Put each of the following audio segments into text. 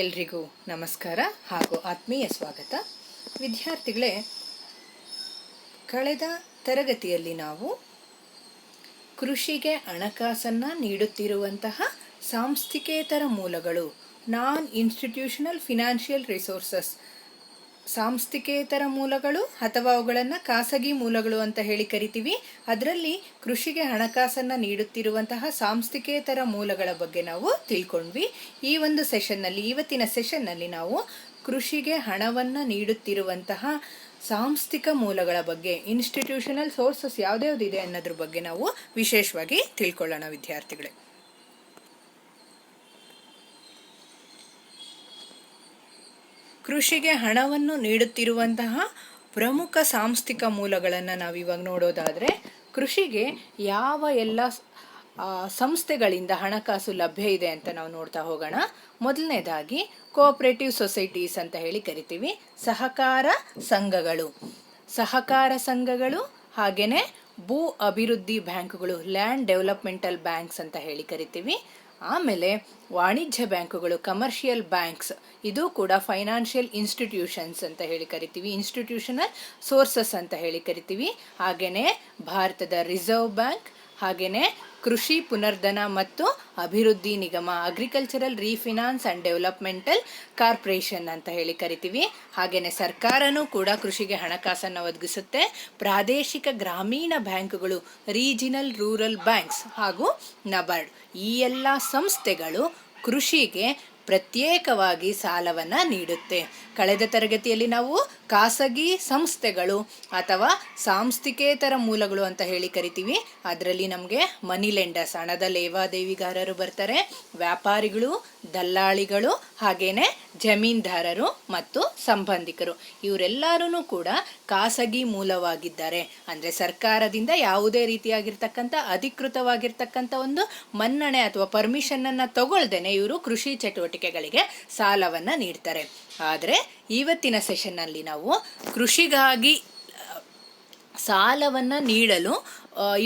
ಎಲ್ರಿಗೂ ನಮಸ್ಕಾರ ಹಾಗೂ ಆತ್ಮೀಯ ಸ್ವಾಗತ. ವಿದ್ಯಾರ್ಥಿಗಳೇ, ಕಳೆದ ತರಗತಿಯಲ್ಲಿ ನಾವು ಕೃಷಿಗೆ ಹಣಕಾಸನ್ನು ನೀಡುತ್ತಿರುವಂತಹ ಸಾಂಸ್ಥಿಕೇತರ ಮೂಲಗಳು, ನಾನ್ ಇನ್ಸ್ಟಿಟ್ಯೂಷನಲ್ ಫಿನಾನ್ಷಿಯಲ್ ರಿಸೋರ್ಸಸ್, ಸಾಂಸ್ಥಿಕೇತರ ಮೂಲಗಳು ಅಥವಾ ಅವುಗಳನ್ನು ಖಾಸಗಿ ಮೂಲಗಳು ಅಂತ ಹೇಳಿ ಕರಿತೀವಿ. ಅದರಲ್ಲಿ ಕೃಷಿಗೆ ಹಣಕಾಸನ್ನು ನೀಡುತ್ತಿರುವಂತಹ ಸಾಂಸ್ಥಿಕೇತರ ಮೂಲಗಳ ಬಗ್ಗೆ ನಾವು ತಿಳ್ಕೊಂಡ್ವಿ. ಇವತ್ತಿನ ಸೆಷನ್ನಲ್ಲಿ ನಾವು ಕೃಷಿಗೆ ಹಣವನ್ನು ನೀಡುತ್ತಿರುವಂತಹ ಸಾಂಸ್ಥಿಕ ಮೂಲಗಳ ಬಗ್ಗೆ, ಇನ್ಸ್ಟಿಟ್ಯೂಷನಲ್ ಸೋರ್ಸಸ್ ಯಾವ್ದ್ಯಾವ್ದಿದೆ ಅನ್ನೋದ್ರ ಬಗ್ಗೆ ನಾವು ವಿಶೇಷವಾಗಿ ತಿಳ್ಕೊಳ್ಳೋಣ ವಿದ್ಯಾರ್ಥಿಗಳೇ. ಕೃಷಿಗೆ ಹಣವನ್ನು ನೀಡುತ್ತಿರುವಂತಹ ಪ್ರಮುಖ ಸಾಂಸ್ಥಿಕ ಮೂಲಗಳನ್ನು ನಾವಿವಾಗ ನೋಡೋದಾದರೆ, ಕೃಷಿಗೆ ಯಾವ ಎಲ್ಲ ಸಂಸ್ಥೆಗಳಿಂದ ಹಣಕಾಸು ಲಭ್ಯ ಇದೆ ಅಂತ ನಾವು ನೋಡ್ತಾ ಹೋಗೋಣ. ಮೊದಲನೇದಾಗಿ ಕೋಆಪರೇಟಿವ್ ಸೊಸೈಟೀಸ್ ಅಂತ ಹೇಳಿ ಕರಿತೀವಿ. ಸಹಕಾರ ಸಂಘಗಳು ಹಾಗೆಯೇ ಭೂ ಅಭಿವೃದ್ಧಿ ಬ್ಯಾಂಕುಗಳು, ಲ್ಯಾಂಡ್ ಡೆವಲಪ್ಮೆಂಟಲ್ ಬ್ಯಾಂಕ್ಸ್ ಅಂತ ಹೇಳಿ ಕರಿತೀವಿ. ಆಮೇಲೆ ವಾಣಿಜ್ಯ ಬ್ಯಾಂಕುಗಳು, ಕಮರ್ಷಿಯಲ್ ಬ್ಯಾಂಕ್ಸ್, ಇದು ಕೂಡ ಫೈನಾನ್ಷಿಯಲ್ ಇನ್ಸ್ಟಿಟ್ಯೂಷನ್ಸ್ ಅಂತ ಹೇಳಿ ಕರಿತೀವಿ, ಇನ್ಸ್ಟಿಟ್ಯೂಷನಲ್ ಸೋರ್ಸಸ್ ಅಂತ ಹೇಳಿ ಕರಿತೀವಿ. ಹಾಗೆಯೇ ಭಾರತದ ರಿಸರ್ವ್ ಬ್ಯಾಂಕ್, ಹಾಗೆಯೇ ಕೃಷಿ ಪುನರ್ಧನ ಮತ್ತು ಅಭಿವೃದ್ಧಿ ನಿಗಮ, ಅಗ್ರಿಕಲ್ಚರಲ್ ರೀಫಿನಾನ್ಸ್ ಆ್ಯಂಡ್ ಡೆವಲಪ್ಮೆಂಟಲ್ ಕಾರ್ಪೊರೇಷನ್ ಅಂತ ಹೇಳಿ ಕರಿತೀವಿ. ಹಾಗೆಯೇ ಸರ್ಕಾರನೂ ಕೂಡ ಕೃಷಿಗೆ ಹಣಕಾಸನ್ನು ಒದಗಿಸುತ್ತೆ. ಪ್ರಾದೇಶಿಕ ಗ್ರಾಮೀಣ ಬ್ಯಾಂಕುಗಳು, ರೀಜಿನಲ್ ರೂರಲ್ ಬ್ಯಾಂಕ್ಸ್ ಹಾಗೂ ನಬಾರ್ಡ್, ಈ ಎಲ್ಲ ಸಂಸ್ಥೆಗಳು ಕೃಷಿಗೆ ಪ್ರತ್ಯೇಕವಾಗಿ ಸಾಲವನ್ನು ನೀಡುತ್ತೆ. ಕಳೆದ ತರಗತಿಯಲ್ಲಿ ನಾವು ಖಾಸಗಿ ಸಂಸ್ಥೆಗಳು ಅಥವಾ ಸಾಂಸ್ಥಿಕೇತರ ಮೂಲಗಳು ಅಂತ ಹೇಳಿ ಕರಿತೀವಿ. ಅದರಲ್ಲಿ ನಮಗೆ ಮನಿ ಲೆಂಡರ್ಸ್, ಹಣದ ಲೇವಾದೇವಿಗಾರರು ಬರ್ತಾರೆ, ವ್ಯಾಪಾರಿಗಳು, ದಲ್ಲಾಳಿಗಳು, ಹಾಗೇನೆ ಜಮೀನ್ದಾರರು ಮತ್ತು ಸಂಬಂಧಿಕರು, ಇವರೆಲ್ಲರೂ ಕೂಡ ಖಾಸಗಿ ಮೂಲವಾಗಿದ್ದಾರೆ. ಅಂದರೆ ಸರ್ಕಾರದಿಂದ ಯಾವುದೇ ರೀತಿಯಾಗಿರ್ತಕ್ಕಂಥ ಅಧಿಕೃತವಾಗಿರ್ತಕ್ಕಂಥ ಒಂದು ಮನ್ನಣೆ ಅಥವಾ ಪರ್ಮಿಷನನ್ನು ತಗೊಳ್ದೇನೆ ಇವರು ಕೃಷಿ ಚಟುವಟಿಕೆಗಳಿಗೆ ಸಾಲವನ್ನು ನೀಡ್ತಾರೆ. ಆದರೆ ಇವತ್ತಿನ ಸೆಷನ್ನಲ್ಲಿ ನಾವು ಕೃಷಿಗಾಗಿ ಸಾಲವನ್ನು ನೀಡಲು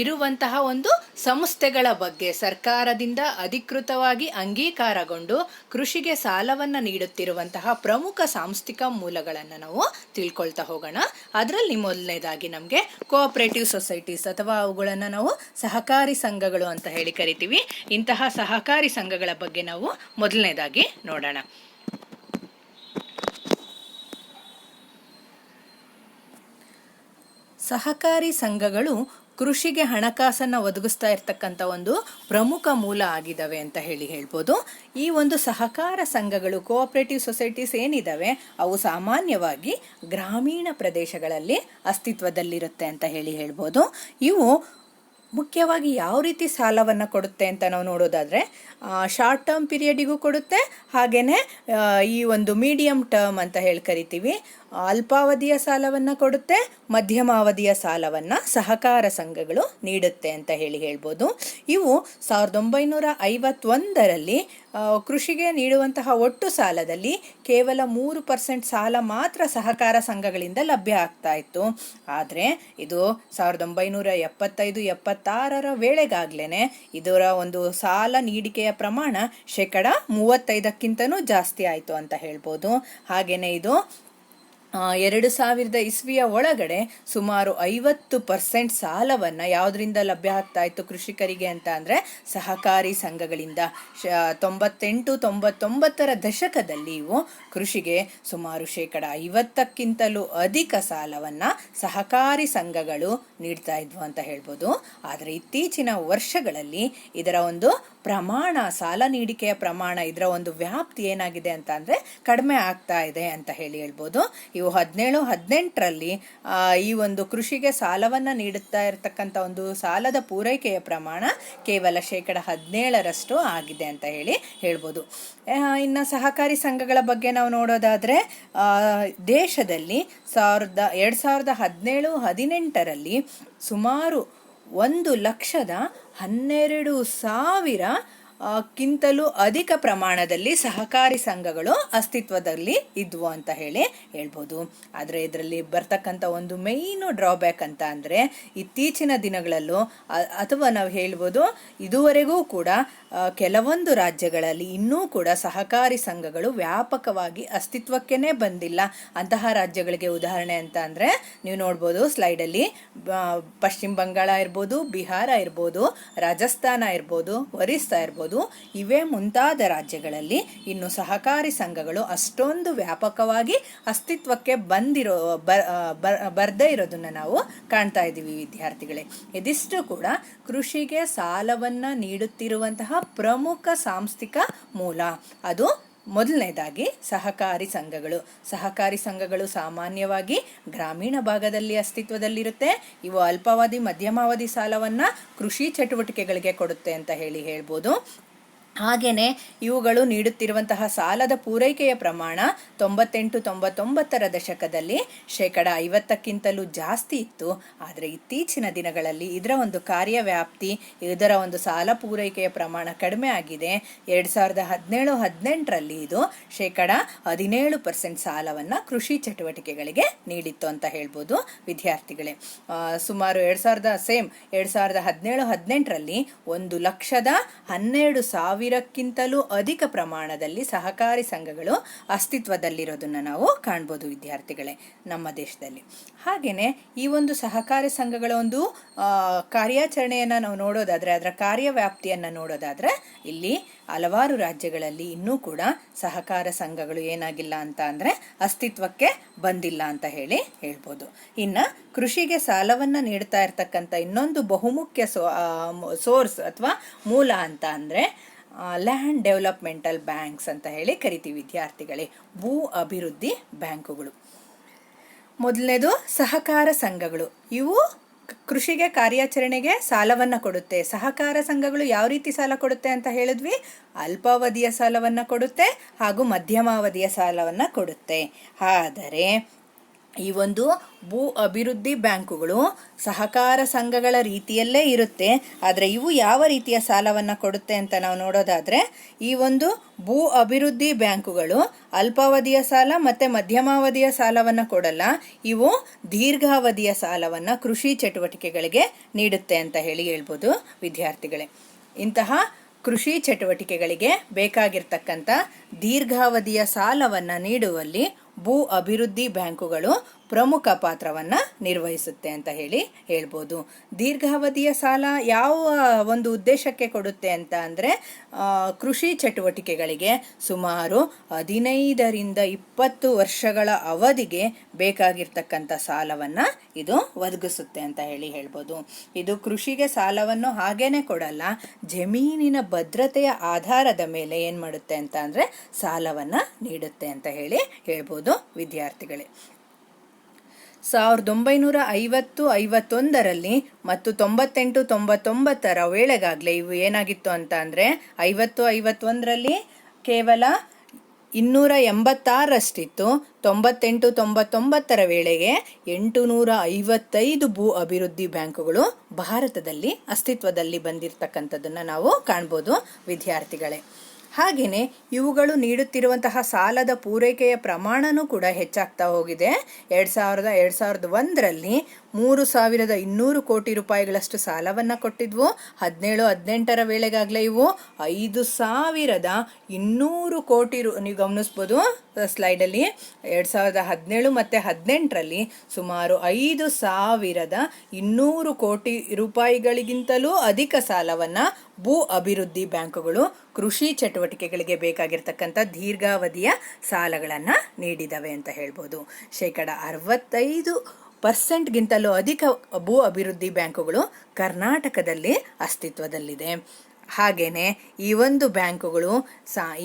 ಇರುವಂತಹ ಒಂದು ಸಂಸ್ಥೆಗಳ ಬಗ್ಗೆ, ಸರ್ಕಾರದಿಂದ ಅಧಿಕೃತವಾಗಿ ಅಂಗೀಕಾರಗೊಂಡು ಕೃಷಿಗೆ ಸಾಲವನ್ನು ನೀಡುತ್ತಿರುವಂತಹ ಪ್ರಮುಖ ಸಾಂಸ್ಥಿಕ ಮೂಲಗಳನ್ನು ನಾವು ತಿಳ್ಕೊಳ್ತಾ ಹೋಗೋಣ. ಅದರಲ್ಲಿ ಮೊದಲನೇದಾಗಿ ನಮಗೆ ಕೋಆಪರೇಟಿವ್ ಸೊಸೈಟೀಸ್ ಅಥವಾ ಅವುಗಳನ್ನು ನಾವು ಸಹಕಾರಿ ಸಂಘಗಳು ಅಂತ ಹೇಳಿ ಕರಿತೀವಿ. ಇಂತಹ ಸಹಕಾರಿ ಸಂಘಗಳ ಬಗ್ಗೆ ನಾವು ಮೊದಲನೇದಾಗಿ ನೋಡೋಣ. ಸಹಕಾರಿ ಸಂಘಗಳು ಕೃಷಿಗೆ ಹಣಕಾಸನ್ನು ಒದಗಿಸ್ತಾ ಇರ್ತಕ್ಕಂಥ ಒಂದು ಪ್ರಮುಖ ಮೂಲ ಆಗಿದ್ದಾವೆ ಅಂತ ಹೇಳ್ಬೋದು. ಈ ಒಂದು ಸಹಕಾರ ಸಂಘಗಳು, ಕೋಆಪರೇಟಿವ್ ಸೊಸೈಟೀಸ್ ಏನಿದ್ದಾವೆ, ಅವು ಸಾಮಾನ್ಯವಾಗಿ ಗ್ರಾಮೀಣ ಪ್ರದೇಶಗಳಲ್ಲಿ ಅಸ್ತಿತ್ವದಲ್ಲಿರುತ್ತೆ ಅಂತ ಹೇಳ್ಬೋದು. ಇವು ಮುಖ್ಯವಾಗಿ ಯಾವ ರೀತಿ ಸಾಲವನ್ನು ಕೊಡುತ್ತೆ ಅಂತ ನಾವು ನೋಡೋದಾದರೆ, ಶಾರ್ಟ್ ಟರ್ಮ್ ಪೀರಿಯಡಿಗೂ ಕೊಡುತ್ತೆ, ಹಾಗೆಯೇ ಈ ಒಂದು ಮೀಡಿಯಮ್ ಟರ್ಮ್ ಅಂತ ಕರಿತೀವಿ, ಅಲ್ಪಾವಧಿಯ ಸಾಲವನ್ನು ಕೊಡುತ್ತೆ, ಮಧ್ಯಮಾವಧಿಯ ಸಾಲವನ್ನು ಸಹಕಾರ ಸಂಘಗಳು ನೀಡುತ್ತೆ ಅಂತ ಹೇಳ್ಬೋದು. ಇವು 1951ರಲ್ಲಿ ಕೃಷಿಗೆ ನೀಡುವಂತಹ ಒಟ್ಟು ಸಾಲದಲ್ಲಿ ಕೇವಲ 3% ಸಾಲ ಮಾತ್ರ ಸಹಕಾರ ಸಂಘಗಳಿಂದ ಲಭ್ಯ ಆಗ್ತಾ ಇತ್ತು. ಆದರೆ ಇದು 1975-76ರ ವೇಳೆಗಾಗ್ಲೇ ಇದರ ಒಂದು ಸಾಲ ನೀಡಿಕೆಯ ಪ್ರಮಾಣ 35%ಕ್ಕಿಂತನೂ ಜಾಸ್ತಿ ಆಯಿತು ಅಂತ ಹೇಳ್ಬೋದು. ಹಾಗೆಯೇ ಇದು 2000 ಇಸ್ವಿಯ ಒಳಗಡೆ ಸುಮಾರು 50% ಸಾಲವನ್ನು ಯಾವುದರಿಂದ ಲಭ್ಯ ಆಗ್ತಾ ಇತ್ತು ಕೃಷಿಕರಿಗೆ ಅಂತ ಅಂದರೆ ಸಹಕಾರಿ ಸಂಘಗಳಿಂದ. 98-99ರ ದಶಕದಲ್ಲಿ ಇವು ಕೃಷಿಗೆ ಸುಮಾರು 50%ಕ್ಕಿಂತಲೂ ಅಧಿಕ ಸಾಲವನ್ನು ಸಹಕಾರಿ ಸಂಘಗಳು ನೀಡ್ತಾ ಇದ್ವು ಅಂತ ಹೇಳ್ಬೋದು. ಆದರೆ ಇತ್ತೀಚಿನ ವರ್ಷಗಳಲ್ಲಿ ಇದರ ಒಂದು ಪ್ರಮಾಣ, ಸಾಲ ನೀಡಿಕೆಯ ಪ್ರಮಾಣ, ಇದರ ಒಂದು ವ್ಯಾಪ್ತಿ ಏನಾಗಿದೆ ಅಂತ ಅಂದರೆ ಕಡಿಮೆ ಆಗ್ತಾ ಇದೆ ಅಂತ ಹೇಳ್ಬೋದು. ಇವು 17-18ರಲ್ಲಿ ಈ ಒಂದು ಕೃಷಿಗೆ ಸಾಲವನ್ನು ನೀಡುತ್ತಾ ಇರತಕ್ಕಂಥ ಒಂದು ಸಾಲದ ಪೂರೈಕೆಯ ಪ್ರಮಾಣ ಕೇವಲ 17% ಆಗಿದೆ ಅಂತ ಹೇಳ್ಬೋದು. ಇನ್ನು ಸಹಕಾರಿ ಸಂಘಗಳ ಬಗ್ಗೆ ನಾವು ನೋಡೋದಾದರೆ, ದೇಶದಲ್ಲಿ 2017-18ರಲ್ಲಿ ಸುಮಾರು 1,12,000 ಕ್ಕಿಂತಲೂ ಅಧಿಕ ಪ್ರಮಾಣದಲ್ಲಿ ಸಹಕಾರಿ ಸಂಘಗಳು ಅಸ್ತಿತ್ವದಲ್ಲಿ ಇದ್ವು ಅಂತ ಹೇಳ್ಬೋದು. ಆದರೆ ಇದರಲ್ಲಿ ಬರ್ತಕ್ಕಂಥ ಒಂದು ಮೇಯ್ನು ಡ್ರಾಬ್ಯಾಕ್ ಅಂತ ಅಂದರೆ ಇತ್ತೀಚಿನ ದಿನಗಳಲ್ಲೂ ಅಥವಾ ನಾವು ಹೇಳ್ಬೋದು ಇದುವರೆಗೂ ಕೂಡ ಕೆಲವೊಂದು ರಾಜ್ಯಗಳಲ್ಲಿ ಇನ್ನೂ ಕೂಡ ಸಹಕಾರಿ ಸಂಘಗಳು ವ್ಯಾಪಕವಾಗಿ ಅಸ್ತಿತ್ವಕ್ಕೇ ಬಂದಿಲ್ಲ. ಅಂತಹ ರಾಜ್ಯಗಳಿಗೆ ಉದಾಹರಣೆ ಅಂತ ಅಂದರೆ ನೀವು ನೋಡ್ಬೋದು ಸ್ಲೈಡಲ್ಲಿ ಪಶ್ಚಿಮ ಬಂಗಾಳ ಇರ್ಬೋದು, ಬಿಹಾರ ಇರ್ಬೋದು, ರಾಜಸ್ಥಾನ ಇರ್ಬೋದು, ಒರಿಸ್ಸಾ ಇರ್ಬೋದು, ಇವೇ ಮುಂತಾದ ರಾಜ್ಯಗಳಲ್ಲಿ ಇನ್ನು ಸಹಕಾರಿ ಸಂಘಗಳು ಅಷ್ಟೊಂದು ವ್ಯಾಪಕವಾಗಿ ಅಸ್ತಿತ್ವಕ್ಕೆ ಬರ್ದೇ ಇರೋದನ್ನು ನಾವು ಕಾಣ್ತಾ ಇದ್ದೀವಿ ವಿದ್ಯಾರ್ಥಿಗಳೇ. ಇದಿಷ್ಟು ಕೂಡ ಕೃಷಿಗೆ ಸಾಲವನ್ನು ನೀಡುತ್ತಿರುವಂತಹ ಪ್ರಮುಖ ಸಾಂಸ್ಥಿಕ ಮೂಲ. ಅದು ಮೊದಲನೇದಾಗಿ ಸಹಕಾರಿ ಸಂಘಗಳು ಸಾಮಾನ್ಯವಾಗಿ ಗ್ರಾಮೀಣ ಭಾಗದಲ್ಲಿ ಅಸ್ತಿತ್ವದಲ್ಲಿರುತ್ತೆ. ಇವು ಅಲ್ಪಾವಧಿ ಮಧ್ಯಮಾವಧಿ ಸಾಲವನ್ನು ಕೃಷಿ ಚಟುವಟಿಕೆಗಳಿಗೆ ಕೊಡುತ್ತೆ ಅಂತ ಹೇಳ್ಬೋದು. ಹಾಗೆಯೇ ಇವುಗಳು ನೀಡುತ್ತಿರುವಂತಹ ಸಾಲದ ಪೂರೈಕೆಯ ಪ್ರಮಾಣ 98-99ರ ದಶಕದಲ್ಲಿ 50%ಕ್ಕಿಂತಲೂ ಜಾಸ್ತಿ ಇತ್ತು. ಆದರೆ ಇತ್ತೀಚಿನ ದಿನಗಳಲ್ಲಿ ಇದರ ಒಂದು ಕಾರ್ಯವ್ಯಾಪ್ತಿ, ಇದರ ಒಂದು ಸಾಲ ಪೂರೈಕೆಯ ಪ್ರಮಾಣ ಕಡಿಮೆ ಆಗಿದೆ. 2017-18ರಲ್ಲಿ ಇದು 17% ಸಾಲವನ್ನು ಕೃಷಿ ಚಟುವಟಿಕೆಗಳಿಗೆ ನೀಡಿತ್ತು ಅಂತ ಹೇಳ್ಬೋದು ವಿದ್ಯಾರ್ಥಿಗಳೇ. ಸುಮಾರು 2017-18ರಲ್ಲಿ 1,12,000ಕ್ಕಿಂತಲೂ ಅಧಿಕ ಪ್ರಮಾಣದಲ್ಲಿ ಸಹಕಾರಿ ಸಂಘಗಳು ಅಸ್ತಿತ್ವದಲ್ಲಿರೋದನ್ನು ನಾವು ಕಾಣ್ಬೋದು ವಿದ್ಯಾರ್ಥಿಗಳೇ ನಮ್ಮ ದೇಶದಲ್ಲಿ. ಹಾಗೆಯೇ ಈ ಒಂದು ಸಹಕಾರಿ ಸಂಘಗಳ ಒಂದು ಕಾರ್ಯಾಚರಣೆಯನ್ನು ನಾವು ನೋಡೋದಾದರೆ, ಅದರ ಕಾರ್ಯವ್ಯಾಪ್ತಿಯನ್ನು ನೋಡೋದಾದರೆ, ಇಲ್ಲಿ ಹಲವಾರು ರಾಜ್ಯಗಳಲ್ಲಿ ಇನ್ನೂ ಕೂಡ ಸಹಕಾರ ಸಂಘಗಳು ಏನಾಗಿಲ್ಲ ಅಂತ ಅಂದರೆ ಅಸ್ತಿತ್ವಕ್ಕೆ ಬಂದಿಲ್ಲ ಅಂತ ಹೇಳ್ಬೋದು. ಇನ್ನು ಕೃಷಿಗೆ ಸಾಲವನ್ನು ನೀಡ್ತಾ ಇರ್ತಕ್ಕಂಥ ಇನ್ನೊಂದು ಬಹುಮುಖ್ಯ ಸೋರ್ಸ್ ಅಥವಾ ಮೂಲ ಅಂತ ಅಂದರೆ ಲ್ಯಾಂಡ್ ಡೆವಲಪ್ಮೆಂಟಲ್ ಬ್ಯಾಂಕ್ಸ್ ಅಂತ ಕರಿತೀವಿ ವಿದ್ಯಾರ್ಥಿಗಳೇ. ಭೂ ಅಭಿವೃದ್ಧಿ ಬ್ಯಾಂಕುಗಳು. ಮೊದಲನೇದು ಸಹಕಾರ ಸಂಘಗಳು. ಇವು ಕೃಷಿಗೆ ಕಾರ್ಯಾಚರಣೆಗೆ ಸಾಲವನ್ನು ಕೊಡುತ್ತೆ. ಸಹಕಾರ ಸಂಘಗಳು ಯಾವ ರೀತಿ ಸಾಲ ಕೊಡುತ್ತೆ ಅಂತ ಹೇಳಿದ್ವಿ? ಅಲ್ಪಾವಧಿಯ ಸಾಲವನ್ನು ಕೊಡುತ್ತೆ ಹಾಗೂ ಮಧ್ಯಮಾವಧಿಯ ಸಾಲವನ್ನು ಕೊಡುತ್ತೆ. ಆದರೆ ಈ ಒಂದು ಭೂ ಅಭಿವೃದ್ಧಿ ಬ್ಯಾಂಕುಗಳು ಸಹಕಾರ ಸಂಘಗಳ ರೀತಿಯಲ್ಲೇ ಇರುತ್ತೆ. ಆದರೆ ಇವು ಯಾವ ರೀತಿಯ ಸಾಲವನ್ನು ಕೊಡುತ್ತೆ ಅಂತ ನಾವು ನೋಡೋದಾದರೆ, ಈ ಒಂದು ಭೂ ಅಭಿವೃದ್ಧಿ ಬ್ಯಾಂಕುಗಳು ಅಲ್ಪಾವಧಿಯ ಸಾಲ ಮತ್ತು ಮಧ್ಯಮಾವಧಿಯ ಸಾಲವನ್ನು ಕೊಡಲ್ಲ. ಇವು ದೀರ್ಘಾವಧಿಯ ಸಾಲವನ್ನು ಕೃಷಿ ಚಟುವಟಿಕೆಗಳಿಗೆ ನೀಡುತ್ತೆ ಅಂತ ಹೇಳ್ಬೋದು ವಿದ್ಯಾರ್ಥಿಗಳೇ. ಇಂತಹ ಕೃಷಿ ಚಟುವಟಿಕೆಗಳಿಗೆ ಬೇಕಾಗಿರ್ತಕ್ಕಂಥ ದೀರ್ಘಾವಧಿಯ ಸಾಲವನ್ನು ನೀಡುವಲ್ಲಿ ಭೂ ಅಭಿವೃದ್ಧಿ ಬ್ಯಾಂಕುಗಳು ಪ್ರಮುಖ ಪಾತ್ರವನ್ನು ನಿರ್ವಹಿಸುತ್ತೆ ಅಂತ ಹೇಳ್ಬೋದು. ದೀರ್ಘಾವಧಿಯ ಸಾಲ ಯಾವ ಒಂದು ಉದ್ದೇಶಕ್ಕೆ ಕೊಡುತ್ತೆ ಅಂತ ಅಂದರೆ, ಕೃಷಿ ಚಟುವಟಿಕೆಗಳಿಗೆ ಸುಮಾರು 15-20 ವರ್ಷಗಳ ಅವಧಿಗೆ ಬೇಕಾಗಿರ್ತಕ್ಕಂಥ ಸಾಲವನ್ನು ಇದು ಒದಗಿಸುತ್ತೆ ಅಂತ ಹೇಳ್ಬೋದು. ಇದು ಕೃಷಿಗೆ ಸಾಲವನ್ನು ಹಾಗೇನೆ ಕೊಡಲ್ಲ, ಜಮೀನಿನ ಭದ್ರತೆಯ ಆಧಾರದ ಮೇಲೆ ಏನು ಮಾಡುತ್ತೆ ಅಂತ ಅಂದರೆ ಸಾಲವನ್ನು ನೀಡುತ್ತೆ ಅಂತ ಹೇಳ್ಬೋದು ವಿದ್ಯಾರ್ಥಿಗಳೇ. 1950-51ರಲ್ಲಿ ಮತ್ತು 98-99ರ ವೇಳೆಗಾಗಲೇ ಇವು ಏನಾಗಿತ್ತು ಅಂತ ಅಂದರೆ, 50-51ರಲ್ಲಿ ಕೇವಲ 286ರಷ್ಟಿತ್ತು. 98-99ರ ವೇಳೆಗೆ 855 ಭೂ ಅಭಿವೃದ್ಧಿ ಬ್ಯಾಂಕುಗಳು ಭಾರತದಲ್ಲಿ ಅಸ್ತಿತ್ವದಲ್ಲಿ ಬಂದಿರತಕ್ಕಂಥದ್ದನ್ನು ನಾವು ಕಾಣ್ಬೋದು ವಿದ್ಯಾರ್ಥಿಗಳೇ. ಹಾಗೆಯೇ ಇವುಗಳು ನೀಡುತ್ತಿರುವಂತಹ ಸಾಲದ ಪೂರೈಕೆಯ ಪ್ರಮಾಣನೂ ಕೂಡ ಹೆಚ್ಚಾಗ್ತಾ ಹೋಗಿದೆ. 2001ರಲ್ಲಿ 3,200 ಕೋಟಿ ರೂಪಾಯಿಗಳಷ್ಟು ಸಾಲವನ್ನು ಕೊಟ್ಟಿದ್ವು. 17-18ರ ವೇಳೆಗಾಗಲೇ ಇವು 5,200 ಕೋಟಿ ನೀವು ಗಮನಿಸ್ಬೋದು ಸ್ಲೈಡಲ್ಲಿ. 2017 ಮತ್ತು 18ರಲ್ಲಿ ಸುಮಾರು 5,200 ಕೋಟಿ ರೂಪಾಯಿಗಳಿಗಿಂತಲೂ ಅಧಿಕ ಸಾಲವನ್ನು ಭೂ ಅಭಿವೃದ್ಧಿ ಬ್ಯಾಂಕುಗಳು ಕೃಷಿ ಚಟುವಟಿಕೆಗಳಿಗೆ ಬೇಕಾಗಿರ್ತಕ್ಕಂಥ ದೀರ್ಘಾವಧಿಯ ಸಾಲಗಳನ್ನು ನೀಡಿದವೆ ಅಂತ ಹೇಳ್ಬೋದು. 65%ಗಿಂತಲೂ ಅಧಿಕ ಭೂ ಅಭಿವೃದ್ಧಿ ಬ್ಯಾಂಕುಗಳು ಕರ್ನಾಟಕದಲ್ಲಿ ಅಸ್ತಿತ್ವದಲ್ಲಿದೆ. ಹಾಗೆಯೇ ಈ ಒಂದು ಬ್ಯಾಂಕುಗಳು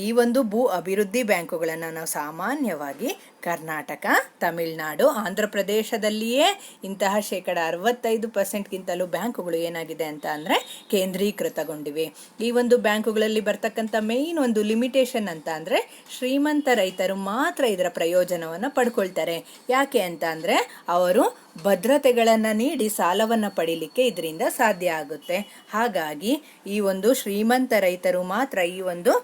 ಈ ಒಂದು ಭೂ ಅಭಿವೃದ್ಧಿ ಬ್ಯಾಂಕುಗಳನ್ನು ನಾವು ಸಾಮಾನ್ಯವಾಗಿ ಕರ್ನಾಟಕ, ತಮಿಳುನಾಡು, ಆಂಧ್ರ ಪ್ರದೇಶದಲ್ಲಿಯೇ ಇಂತಹ 65%ಗಿಂತಲೂ ಬ್ಯಾಂಕುಗಳು ಏನಾಗಿದೆ ಅಂತ ಅಂದರೆ ಕೇಂದ್ರೀಕೃತಗೊಂಡಿವೆ. ಈ ಒಂದು ಬ್ಯಾಂಕುಗಳಲ್ಲಿ ಬರ್ತಕ್ಕಂಥ ಮೇಯ್ನ್ ಒಂದು ಲಿಮಿಟೇಷನ್ ಅಂತ ಅಂದರೆ, ಶ್ರೀಮಂತ ರೈತರು ಮಾತ್ರ ಇದರ ಪ್ರಯೋಜನವನ್ನು ಪಡ್ಕೊಳ್ತಾರೆ. ಯಾಕೆ ಅಂತ ಅಂದರೆ, ಅವರು ಭದ್ರತೆಗಳನ್ನು ನೀಡಿ ಸಾಲವನ್ನು ಪಡೀಲಿಕ್ಕೆ ಇದರಿಂದ ಸಾಧ್ಯ ಆಗುತ್ತೆ. ಹಾಗಾಗಿ ಈ ಒಂದು ಶ್ರೀಮಂತ ರೈತರು ಮಾತ್ರ ಈ ಒಂದು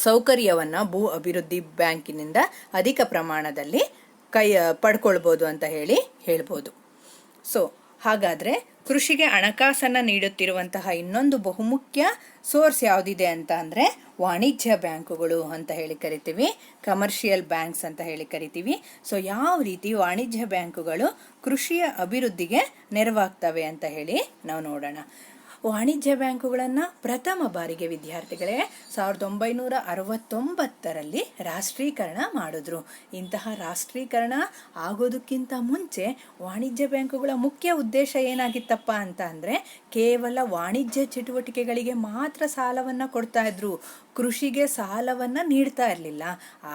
ಸೌಕರ್ಯವನ್ನು ಭೂ ಅಭಿವೃದ್ಧಿ ಬ್ಯಾಂಕಿನಿಂದ ಅಧಿಕ ಪ್ರಮಾಣದಲ್ಲಿ ಪಡ್ಕೊಳ್ಬೋದು ಅಂತ ಹೇಳ್ಬೋದು. ಸೊ ಹಾಗಾದರೆ ಕೃಷಿಗೆ ಹಣಕಾಸನ್ನು ನೀಡುತ್ತಿರುವಂತಹ ಇನ್ನೊಂದು ಬಹುಮುಖ್ಯ ಸೋರ್ಸ್ ಯಾವುದಿದೆ ಅಂತ ಅಂದರೆ ವಾಣಿಜ್ಯ ಬ್ಯಾಂಕುಗಳು ಅಂತ ಕರಿತೀವಿ, ಕಮರ್ಷಿಯಲ್ ಬ್ಯಾಂಕ್ಸ್ ಅಂತ ಕರಿತೀವಿ. ಸೊ ಯಾವ ರೀತಿ ವಾಣಿಜ್ಯ ಬ್ಯಾಂಕುಗಳು ಕೃಷಿಯ ಅಭಿವೃದ್ಧಿಗೆ ನೆರವಾಗ್ತವೆ ಅಂತ ನಾವು ನೋಡೋಣ. ವಾಣಿಜ್ಯ ಬ್ಯಾಂಕುಗಳನ್ನು ಪ್ರಥಮ ಬಾರಿಗೆ ವಿದ್ಯಾರ್ಥಿಗಳೇ 1969ರಲ್ಲಿ ರಾಷ್ಟ್ರೀಕರಣ ಮಾಡಿದ್ರು. ಇಂತಹ ರಾಷ್ಟ್ರೀಕರಣ ಆಗೋದಕ್ಕಿಂತ ಮುಂಚೆ ವಾಣಿಜ್ಯ ಬ್ಯಾಂಕುಗಳ ಮುಖ್ಯ ಉದ್ದೇಶ ಏನಾಗಿತ್ತಪ್ಪ ಅಂತ ಅಂದರೆ ಕೇವಲ ವಾಣಿಜ್ಯ ಚಟುವಟಿಕೆಗಳಿಗೆ ಮಾತ್ರ ಸಾಲವನ್ನು ಕೊಡ್ತಾ ಇದ್ರು, ಕೃಷಿಗೆ ಸಾಲವನ್ನು ನೀಡ್ತಾ ಇರಲಿಲ್ಲ.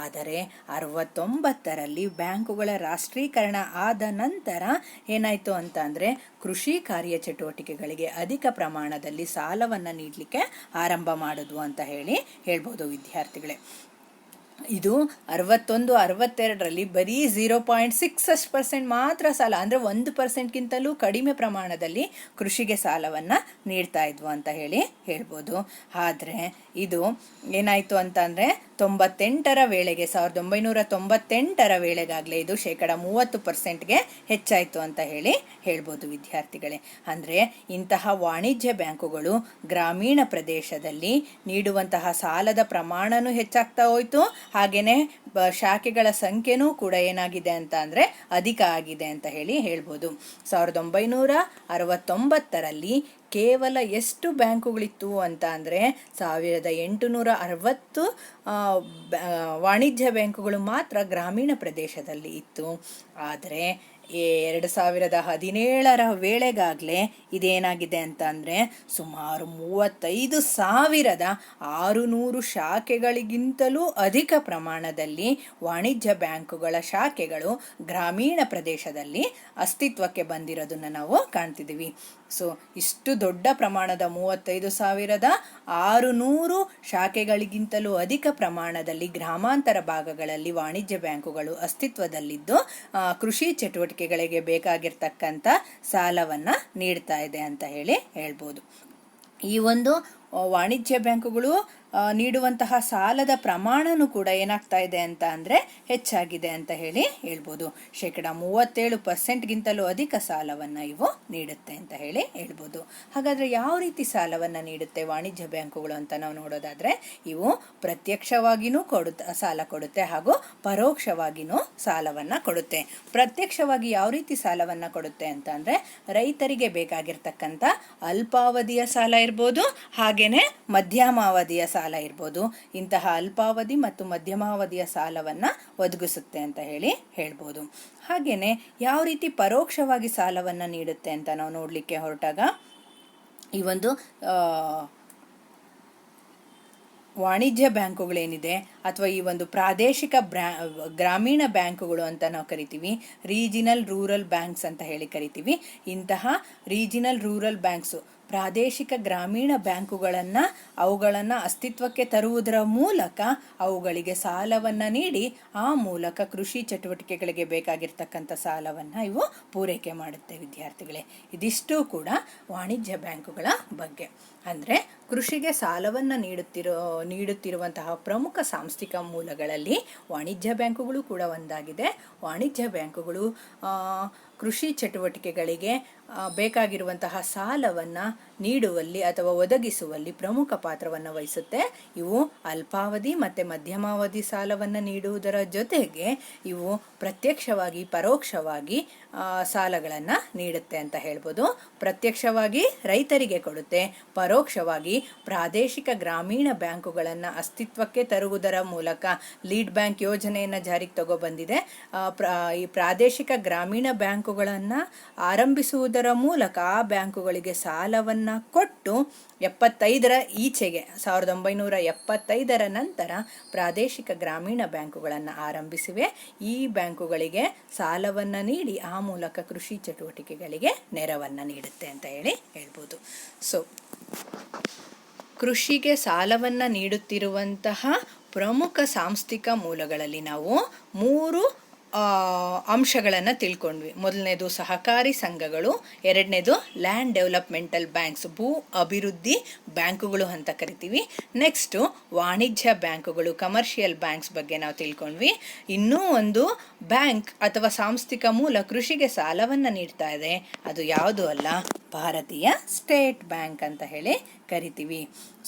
ಆದರೆ 69ರಲ್ಲಿ ಬ್ಯಾಂಕುಗಳ ರಾಷ್ಟ್ರೀಕರಣ ಆದ ನಂತರ ಏನಾಯಿತು ಅಂತ ಅಂದರೆ ಕೃಷಿ ಕಾರ್ಯ ಚಟುವಟಿಕೆಗಳಿಗೆ ಅಧಿಕ ಪ್ರಮಾಣದಲ್ಲಿ ಸಾಲವನ್ನು ನೀಡಲಿಕ್ಕೆ ಆರಂಭ ಮಾಡಿದ್ವು ಅಂತ ಹೇಳ್ಬೋದು ವಿದ್ಯಾರ್ಥಿಗಳೇ. ಇದು 61-62ರಲ್ಲಿ ಬರೀ 0.6% ಮಾತ್ರ ಸಾಲ, ಅಂದರೆ 1%ಗಿಂತಲೂ ಕಡಿಮೆ ಪ್ರಮಾಣದಲ್ಲಿ ಕೃಷಿಗೆ ಸಾಲವನ್ನು ನೀಡ್ತಾ ಇದ್ವು ಅಂತ ಹೇಳ್ಬೋದು. ಆದರೆ ಇದು ಏನಾಯಿತು ಅಂತ ಅಂದರೆ 98ರ ವೇಳೆಗೆ 1998ರ ವೇಳೆಗಾಗಲೇ ಇದು 30%ಗೆ ಹೆಚ್ಚಾಯಿತು ಅಂತ ಹೇಳ್ಬೋದು ವಿದ್ಯಾರ್ಥಿಗಳೇ. ಅಂದರೆ ಇಂತಹ ವಾಣಿಜ್ಯ ಬ್ಯಾಂಕುಗಳು ಗ್ರಾಮೀಣ ಪ್ರದೇಶದಲ್ಲಿ ನೀಡುವಂತಹ ಸಾಲದ ಪ್ರಮಾಣನೂ ಹೆಚ್ಚಾಗ್ತಾ ಹೋಯಿತು, ಹಾಗೆಯೇ ಶಾಖೆಗಳ ಸಂಖ್ಯೆನೂ ಕೂಡ ಏನಾಗಿದೆ ಅಂತ ಅಂದರೆ ಅಧಿಕ ಆಗಿದೆ ಅಂತ ಹೇಳ್ಬೋದು. 1969ರಲ್ಲಿ ಕೇವಲ ಎಷ್ಟು ಬ್ಯಾಂಕುಗಳಿತ್ತು ಅಂತ ಅಂದರೆ 1860 ವಾಣಿಜ್ಯ ಬ್ಯಾಂಕುಗಳು ಮಾತ್ರ ಗ್ರಾಮೀಣ ಪ್ರದೇಶದಲ್ಲಿ ಇತ್ತು. ಆದರೆ 2017ರ ವೇಳೆಗಾಗಲೇ ಇದೇನಾಗಿದೆ ಅಂತ ಅಂದರೆ ಸುಮಾರು 35,600 ಶಾಖೆಗಳಿಗಿಂತಲೂ ಅಧಿಕ ಪ್ರಮಾಣದಲ್ಲಿ ವಾಣಿಜ್ಯ ಬ್ಯಾಂಕುಗಳ ಶಾಖೆಗಳು ಗ್ರಾಮೀಣ ಪ್ರದೇಶದಲ್ಲಿ ಅಸ್ತಿತ್ವಕ್ಕೆ ಬಂದಿರೋದನ್ನು ನಾವು ಕಾಣ್ತಿದ್ದೀವಿ. ಸೊ ಇಷ್ಟು ದೊಡ್ಡ ಪ್ರಮಾಣದ 35,600 ಶಾಖೆಗಳಿಗಿಂತಲೂ ಅಧಿಕ ಪ್ರಮಾಣದಲ್ಲಿ ಗ್ರಾಮಾಂತರ ಭಾಗಗಳಲ್ಲಿ ವಾಣಿಜ್ಯ ಬ್ಯಾಂಕುಗಳು ಅಸ್ತಿತ್ವದಲ್ಲಿದ್ದು ಕೃಷಿ ಚಟುವಟಿಕೆಗಳಿಗೆ ಬೇಕಾಗಿರ್ತಕ್ಕಂಥ ಸಾಲವನ್ನು ನೀಡ್ತಾ ಇದೆ ಅಂತ ಹೇಳ್ಬೋದು. ಈ ಒಂದು ವಾಣಿಜ್ಯ ಬ್ಯಾಂಕುಗಳು ನೀಡುವಂತಹ ಸಾಲದ ಪ್ರಮಾಣನೂ ಕೂಡ ಏನಾಗ್ತಾ ಇದೆ ಅಂತ ಅಂದರೆ ಹೆಚ್ಚಾಗಿದೆ ಅಂತ ಹೇಳ್ಬೋದು. 37%ಗಿಂತಲೂ ಅಧಿಕ ಸಾಲವನ್ನು ಇವು ನೀಡುತ್ತೆ ಅಂತ ಹೇಳ್ಬೋದು. ಹಾಗಾದರೆ ಯಾವ ರೀತಿ ಸಾಲವನ್ನು ನೀಡುತ್ತೆ ವಾಣಿಜ್ಯ ಬ್ಯಾಂಕುಗಳು ಅಂತ ನಾವು ನೋಡೋದಾದರೆ ಇವು ಪ್ರತ್ಯಕ್ಷವಾಗಿಯೂ ಸಾಲ ಕೊಡುತ್ತೆ ಹಾಗೂ ಪರೋಕ್ಷವಾಗಿಯೂ ಸಾಲವನ್ನು ಕೊಡುತ್ತೆ. ಪ್ರತ್ಯಕ್ಷವಾಗಿ ಯಾವ ರೀತಿ ಸಾಲವನ್ನು ಕೊಡುತ್ತೆ ಅಂತ ಅಂದರೆ ರೈತರಿಗೆ ಬೇಕಾಗಿರ್ತಕ್ಕಂಥ ಅಲ್ಪಾವಧಿಯ ಸಾಲ ಇರ್ಬೋದು, ಹಾಗೆಯೇ ಮಧ್ಯಮಾವಧಿಯ ಸಾಲ ಇರ್ಬೋದು. ಇಂತಹ ಅಲ್ಪಾವಧಿ ಮತ್ತು ಮಧ್ಯಮಾವಧಿಯ ಸಾಲವನ್ನು ಒದಗಿಸುತ್ತೆ ಅಂತ ಹೇಳ್ಬೋದು. ಹಾಗೆಯೇ ಯಾವ ರೀತಿ ಪರೋಕ್ಷವಾಗಿ ಸಾಲವನ್ನು ನೀಡುತ್ತೆ ಅಂತ ನಾವು ನೋಡಲಿಕ್ಕೆ ಹೊರಟಾಗ ಈ ಒಂದು ವಾಣಿಜ್ಯ ಬ್ಯಾಂಕುಗಳೇನಿದೆ ಅಥವಾ ಈ ಒಂದು ಪ್ರಾದೇಶಿಕ ಗ್ರಾಮೀಣ ಬ್ಯಾಂಕುಗಳು ಅಂತ ನಾವು ಕರಿತೀವಿ, ರೀಜಿನಲ್ ರೂರಲ್ ಬ್ಯಾಂಕ್ಸ್ ಅಂತ ಕರಿತೀವಿ. ಇಂತಹ ರೀಜಿನಲ್ ರೂರಲ್ ಬ್ಯಾಂಕ್ಸು ಪ್ರಾದೇಶಿಕ ಗ್ರಾಮೀಣ ಬ್ಯಾಂಕುಗಳನ್ನು ಅವುಗಳನ್ನು ಅಸ್ತಿತ್ವಕ್ಕೆ ತರುವುದರ ಮೂಲಕ ಅವುಗಳಿಗೆ ಸಾಲವನ್ನು ನೀಡಿ ಆ ಮೂಲಕ ಕೃಷಿ ಚಟುವಟಿಕೆಗಳಿಗೆ ಬೇಕಾಗಿರ್ತಕ್ಕಂಥ ಸಾಲವನ್ನು ಇವು ಪೂರೈಕೆ ಮಾಡುತ್ತೆ ವಿದ್ಯಾರ್ಥಿಗಳೇ. ಇದಿಷ್ಟು ಕೂಡ ವಾಣಿಜ್ಯ ಬ್ಯಾಂಕುಗಳ ಬಗ್ಗೆ. ಅಂದರೆ ಕೃಷಿಗೆ ಸಾಲವನ್ನು ನೀಡುತ್ತಿರುವಂತಹ ಪ್ರಮುಖ ಸಾಂಸ್ಥಿಕ ಮೂಲಗಳಲ್ಲಿ ವಾಣಿಜ್ಯ ಬ್ಯಾಂಕುಗಳು ಕೂಡ ಒಂದಾಗಿದೆ. ವಾಣಿಜ್ಯ ಬ್ಯಾಂಕುಗಳು ಕೃಷಿ ಚಟುವಟಿಕೆಗಳಿಗೆ ಬೇಕಾಗಿರುವಂತಹ ಸಾಲವನ್ನು ನೀಡುವಲ್ಲಿ ಅಥವಾ ಒದಗಿಸುವಲ್ಲಿ ಪ್ರಮುಖ ಪಾತ್ರವನ್ನು ವಹಿಸುತ್ತೆ. ಇವು ಅಲ್ಪಾವಧಿ ಮತ್ತು ಮಧ್ಯಮಾವಧಿ ಸಾಲವನ್ನು ನೀಡುವುದರ ಜೊತೆಗೆ ಇವು ಪ್ರತ್ಯಕ್ಷವಾಗಿ ಪರೋಕ್ಷವಾಗಿ ಸಾಲಗಳನ್ನು ನೀಡುತ್ತೆ ಅಂತ ಹೇಳ್ಬೋದು. ಪ್ರತ್ಯಕ್ಷವಾಗಿ ರೈತರಿಗೆ ಕೊಡುತ್ತೆ, ಪರೋಕ್ಷವಾಗಿ ಪ್ರಾದೇಶಿಕ ಗ್ರಾಮೀಣ ಬ್ಯಾಂಕುಗಳನ್ನು ಅಸ್ತಿತ್ವಕ್ಕೆ ತರುವುದರ ಮೂಲಕ ಲೀಡ್ ಬ್ಯಾಂಕ್ ಯೋಜನೆಯನ್ನು ಜಾರಿಗೆ ತಗೊಬಂದಿದೆ. ಈ ಪ್ರಾದೇಶಿಕ ಗ್ರಾಮೀಣ ಬ್ಯಾಂಕುಗಳನ್ನು ಆರಂಭಿಸುವುದರ ಮೂಲಕ ಆ ಬ್ಯಾಂಕುಗಳಿಗೆ ಸಾಲವನ್ನು ಕೊಟ್ಟು 75ರ ಈಚೆಗೆ 1975ರ ನಂತರ ಪ್ರಾದೇಶಿಕ ಗ್ರಾಮೀಣ ಬ್ಯಾಂಕುಗಳನ್ನು ಆರಂಭಿಸಿವೆ. ಈ ಬ್ಯಾಂಕುಗಳಿಗೆ ಸಾಲವನ್ನು ನೀಡಿ ಆ ಮೂಲಕ ಕೃಷಿ ಚಟುವಟಿಕೆಗಳಿಗೆ ನೆರವನ್ನು ನೀಡುತ್ತೆ ಅಂತ ಹೇಳ್ಬೋದು. ಸೊ ಕೃಷಿಗೆ ಸಾಲವನ್ನು ನೀಡುತ್ತಿರುವಂತಹ ಪ್ರಮುಖ ಸಾಂಸ್ಥಿಕ ಮೂಲಗಳಲ್ಲಿ ನಾವು 3 ಅಂಶಗಳನ್ನು ತಿಳ್ಕೊಂಡ್ವಿ. ಮೊದಲನೇದು ಸಹಕಾರಿ ಸಂಘಗಳು, ಎರಡನೇದು ಲ್ಯಾಂಡ್ ಡೆವಲಪ್ಮೆಂಟಲ್ ಬ್ಯಾಂಕ್ಸ್, ಭೂ ಅಭಿವೃದ್ಧಿ ಬ್ಯಾಂಕುಗಳು ಅಂತ ಕರಿತೀವಿ. ನೆಕ್ಸ್ಟು ವಾಣಿಜ್ಯ ಬ್ಯಾಂಕುಗಳು, ಕಮರ್ಷಿಯಲ್ ಬ್ಯಾಂಕ್ಸ್ ಬಗ್ಗೆ ನಾವು ತಿಳ್ಕೊಂಡ್ವಿ. ಇನ್ನೂ ಒಂದು ಬ್ಯಾಂಕ್ ಅಥವಾ ಸಾಂಸ್ಥಿಕ ಮೂಲ ಕೃಷಿಗೆ ಸಾಲವನ್ನು ನೀಡ್ತಾ ಇದೆ, ಅದು ಯಾವುದು ಅಲ್ಲ, ಭಾರತೀಯ ಸ್ಟೇಟ್ ಬ್ಯಾಂಕ್ ಅಂತ ಹೇಳಿ ಕರಿತೀವಿ.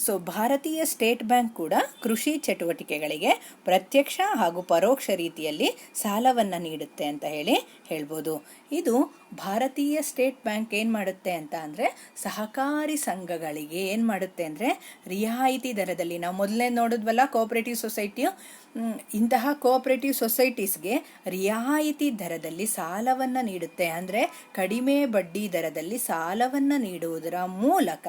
ಸೊ ಭಾರತೀಯ ಸ್ಟೇಟ್ ಬ್ಯಾಂಕ್ ಕೂಡ ಕೃಷಿ ಚಟುವಟಿಕೆಗಳಿಗೆ ಪ್ರತ್ಯಕ್ಷ ಹಾಗೂ ಪರೋಕ್ಷ ರೀತಿಯಲ್ಲಿ ಸಾಲವನ್ನು ನೀಡುತ್ತೆ ಅಂತ ಹೇಳ್ಬೋದು. ಇದು ಭಾರತೀಯ ಸ್ಟೇಟ್ ಬ್ಯಾಂಕ್ ಏನು ಮಾಡುತ್ತೆ ಅಂತ ಅಂದರೆ ಸಹಕಾರಿ ಸಂಘಗಳಿಗೆ ಏನು ಮಾಡುತ್ತೆ ಅಂದರೆ ರಿಯಾಯಿತಿ ದರದಲ್ಲಿ, ನಾವು ಮೊದಲನೇ ನೋಡಿದ್ವಲ್ಲ ಕೋಆಪರೇಟಿವ್ ಸೊಸೈಟಿಯು, ಇಂತಹ ಕೋಆಪರೇಟಿವ್ ಸೊಸೈಟೀಸ್ಗೆ ರಿಯಾಯಿತಿ ದರದಲ್ಲಿ ಸಾಲವನ್ನು ನೀಡುತ್ತೆ. ಅಂದರೆ ಕಡಿಮೆ ಬಡ್ಡಿ ದರದಲ್ಲಿ ಸಾಲವನ್ನು ನೀಡುವುದರ ಮೂಲಕ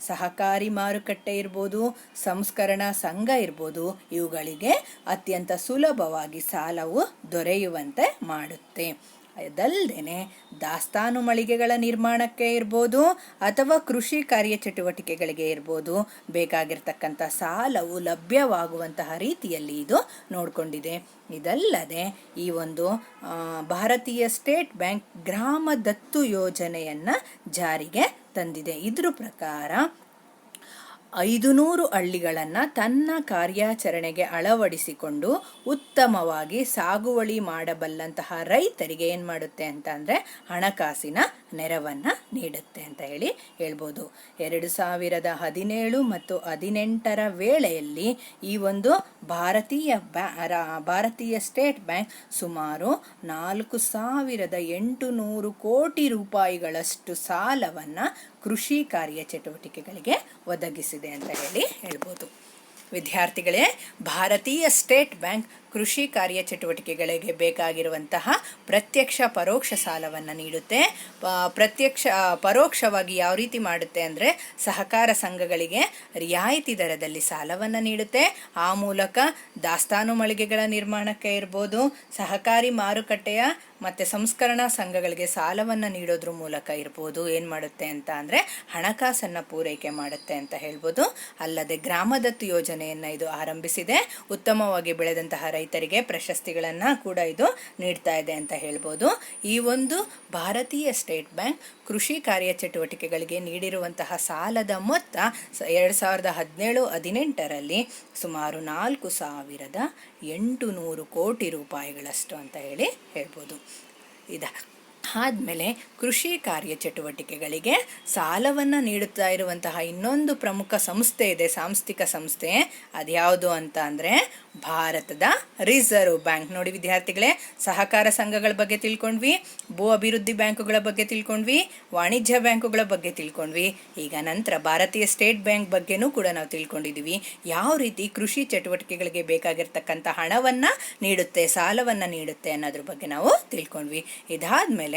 ಸಹಕಾರಿ ಮಾರುಕಟ್ಟೆ ಇರ್ಬೋದು, ಸಂಸ್ಕರಣಾ ಸಂಘ ಇರ್ಬೋದು, ಇವುಗಳಿಗೆ ಅತ್ಯಂತ ಸುಲಭವಾಗಿ ಸಾಲವು ದೊರೆಯುವಂತೆ ಮಾಡುತ್ತೆ. ಅದಲ್ಲದೆ ದಾಸ್ತಾನು ಮಳಿಗೆಗಳ ನಿರ್ಮಾಣಕ್ಕೆ ಇರ್ಬೋದು ಅಥವಾ ಕೃಷಿ ಕಾರ್ಯಚಟುವಟಿಕೆಗಳಿಗೆ ಇರ್ಬೋದು ಬೇಕಾಗಿರ್ತಕ್ಕಂಥ ಸಾಲವು ಲಭ್ಯವಾಗುವಂತಹ ರೀತಿಯಲ್ಲಿ ಇದು ನೋಡಿಕೊಂಡಿದೆ. ಇದಲ್ಲದೆ ಈ ಒಂದು ಭಾರತೀಯ ಸ್ಟೇಟ್ ಬ್ಯಾಂಕ್ ಗ್ರಾಮ ದತ್ತು ಯೋಜನೆಯನ್ನು ಜಾರಿಗೆ ತಂದಿದೆ. ಇದ್ರ ಪ್ರಕಾರ 500 ಹಳ್ಳಿಗಳನ್ನು ತನ್ನ ಕಾರ್ಯಾಚರಣೆಗೆ ಅಳವಡಿಸಿಕೊಂಡು ಉತ್ತಮವಾಗಿ ಸಾಗುವಳಿ ಮಾಡಬಲ್ಲಂತಹ ರೈತರಿಗೆ ಏನು ಮಾಡುತ್ತೆ ಅಂತ ಅಂದರೆ ಹಣಕಾಸಿನ ನೆರವನ್ನು ನೀಡುತ್ತೆ ಅಂತ ಹೇಳ್ಬೋದು. 2017 ಮತ್ತು 2018 ವೇಳೆಯಲ್ಲಿ ಈ ಒಂದು ಭಾರತೀಯ ಸ್ಟೇಟ್ ಬ್ಯಾಂಕ್ ಸುಮಾರು 4800 ಕೋಟಿ ರೂಪಾಯಿಗಳಷ್ಟು ಸಾಲವನ್ನು ಕೃಷಿ ಕಾರ್ಯಚಟುವಟಿಕೆಗಳಿಗೆ ಒದಗಿಸಿದೆ ಅಂತ ಹೇಳ್ಬೋದು. ವಿದ್ಯಾರ್ಥಿಗಳೇ, ಭಾರತೀಯ ಸ್ಟೇಟ್ ಬ್ಯಾಂಕ್ ಕೃಷಿ ಕಾರ್ಯಚಟುವಟಿಕೆಗಳಿಗೆ ಬೇಕಾಗಿರುವಂತಹ ಪ್ರತ್ಯಕ್ಷ ಪರೋಕ್ಷ ಸಾಲವನ್ನು ನೀಡುತ್ತೆ. ಪರೋಕ್ಷವಾಗಿ ಯಾವ ರೀತಿ ಮಾಡುತ್ತೆ ಅಂದರೆ ಸಹಕಾರ ಸಂಘಗಳಿಗೆ ರಿಯಾಯಿತಿ ದರದಲ್ಲಿ ಸಾಲವನ್ನು ನೀಡುತ್ತೆ. ಆ ಮೂಲಕ ದಾಸ್ತಾನು ಮಳಿಗೆಗಳ ನಿರ್ಮಾಣಕ್ಕೆ ಇರ್ಬೋದು, ಸಹಕಾರಿ ಮಾರುಕಟ್ಟೆಯ ಮತ್ತು ಸಂಸ್ಕರಣಾ ಸಂಘಗಳಿಗೆ ಸಾಲವನ್ನು ನೀಡೋದ್ರ ಮೂಲಕ ಇರ್ಬೋದು ಏನು ಮಾಡುತ್ತೆ ಅಂತ ಅಂದರೆ ಹಣಕಾಸನ್ನು ಪೂರೈಕೆ ಮಾಡುತ್ತೆ ಅಂತ ಹೇಳ್ಬೋದು. ಅಲ್ಲದೆ ಗ್ರಾಮದತ್ತು ಯೋಜನೆಯನ್ನು ಇದು ಆರಂಭಿಸಿದೆ. ಉತ್ತಮವಾಗಿ ಬೆಳೆದಂತಹ ರೈತರಿಗೆ ಪ್ರಶಸ್ತಿಗಳನ್ನು ಕೂಡ ಇದು ನೀಡ್ತಾ ಇದೆ ಅಂತ ಹೇಳ್ಬೋದು. ಈ ಒಂದು ಭಾರತೀಯ ಸ್ಟೇಟ್ ಬ್ಯಾಂಕ್ ಕೃಷಿ ಕಾರ್ಯಚಟುವಟಿಕೆಗಳಿಗೆ ನೀಡಿರುವಂತಹ ಸಾಲದ ಮೊತ್ತ 2017-18 ಸುಮಾರು 4800 ಕೋಟಿ ರೂಪಾಯಿಗಳಷ್ಟು ಅಂತ ಹೇಳ್ಬೋದು. ಆದಮೇಲೆ ಕೃಷಿ ಕಾರ್ಯಚಟುವಟಿಕೆಗಳಿಗೆ ಸಾಲವನ್ನು ನೀಡುತ್ತಾ ಇರುವಂತಹ ಇನ್ನೊಂದು ಪ್ರಮುಖ ಸಂಸ್ಥೆ ಇದೆ, ಸಾಂಸ್ಥಿಕ ಸಂಸ್ಥೆ. ಅದ್ಯಾವುದು ಅಂತ ಅಂದರೆ ಭಾರತದ ರಿಸರ್ವ್ ಬ್ಯಾಂಕ್. ನೋಡಿ ವಿದ್ಯಾರ್ಥಿಗಳೇ, ಸಹಕಾರ ಸಂಘಗಳ ಬಗ್ಗೆ ತಿಳ್ಕೊಂಡ್ವಿ, ಭೂ ಅಭಿವೃದ್ಧಿ ಬ್ಯಾಂಕುಗಳ ಬಗ್ಗೆ ತಿಳ್ಕೊಂಡ್ವಿ, ವಾಣಿಜ್ಯ ಬ್ಯಾಂಕುಗಳ ಬಗ್ಗೆ ತಿಳ್ಕೊಂಡ್ವಿ. ಈಗ ನಂತರ ಭಾರತೀಯ ಸ್ಟೇಟ್ ಬ್ಯಾಂಕ್ ಬಗ್ಗೆನೂ ಕೂಡ ನಾವು ತಿಳ್ಕೊಂಡಿದ್ದೀವಿ. ಯಾವ ರೀತಿ ಕೃಷಿ ಚಟುವಟಿಕೆಗಳಿಗೆ ಬೇಕಾಗಿರ್ತಕ್ಕಂಥ ಹಣವನ್ನು ನೀಡುತ್ತೆ, ಸಾಲವನ್ನು ನೀಡುತ್ತೆ ಅನ್ನೋದ್ರ ಬಗ್ಗೆ ನಾವು ತಿಳ್ಕೊಂಡ್ವಿ. ಇದಾದ್ಮೇಲೆ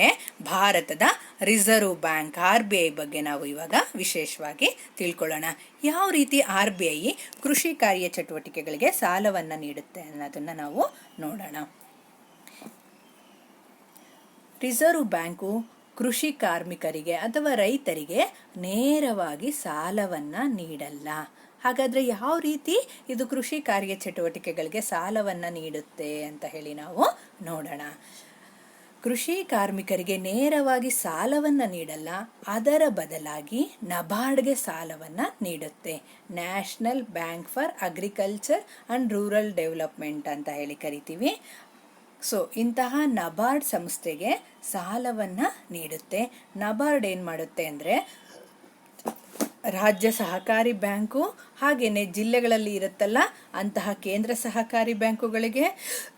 ಭಾರತದ ರಿಸರ್ವ್ ಬ್ಯಾಂಕ್ RBI ಬಗ್ಗೆ ನಾವು ಇವಾಗ ವಿಶೇಷವಾಗಿ ತಿಳ್ಕೊಳ್ಳೋಣ. ಯಾವ ರೀತಿ RBI ಕೃಷಿ ಕಾರ್ಯಚಟುವಟಿಕೆಗಳಿಗೆ ಸಾಲವನ್ನು ನೀಡುತ್ತೆ ಅನ್ನೋದನ್ನು ನಾವು ನೋಡೋಣ. ರಿಸರ್ವ್ ಬ್ಯಾಂಕು ಕೃಷಿ ಕಾರ್ಮಿಕರಿಗೆ ಅಥವಾ ರೈತರಿಗೆ ನೇರವಾಗಿ ಸಾಲವನ್ನು ನೀಡಲ್ಲ. ಹಾಗಾದರೆ ಯಾವ ರೀತಿ ಇದು ಕೃಷಿ ಕಾರ್ಯಚಟುವಟಿಕೆಗಳಿಗೆ ಸಾಲವನ್ನು ನೀಡುತ್ತೆ ಅಂತ ನಾವು ನೋಡೋಣ. ಕೃಷಿ ಕಾರ್ಮಿಕರಿಗೆ ನೇರವಾಗಿ ಸಾಲವನ್ನು ನೀಡಲ್ಲ, ಅದರ ಬದಲಾಗಿ ನಬಾರ್ಡ್ಗೆ ಸಾಲವನ್ನು ನೀಡುತ್ತೆ. National bank for agriculture and rural development ಅಂತ ಕರಿತೀವಿ. ಸೊ ಇಂತಹ ನಬಾರ್ಡ್ ಸಂಸ್ಥೆಗೆ ಸಾಲವನ್ನು ನೀಡುತ್ತೆ. ನಬಾರ್ಡ್ ಏನು ಮಾಡುತ್ತೆ ಅಂದರೆ ರಾಜ್ಯ ಸಹಕಾರಿ ಬ್ಯಾಂಕು ಹಾಗೆಯೇ ಜಿಲ್ಲೆಗಳಲ್ಲಿ ಇರುತ್ತಲ್ಲ ಅಂತಹ ಕೇಂದ್ರ ಸಹಕಾರಿ ಬ್ಯಾಂಕುಗಳಿಗೆ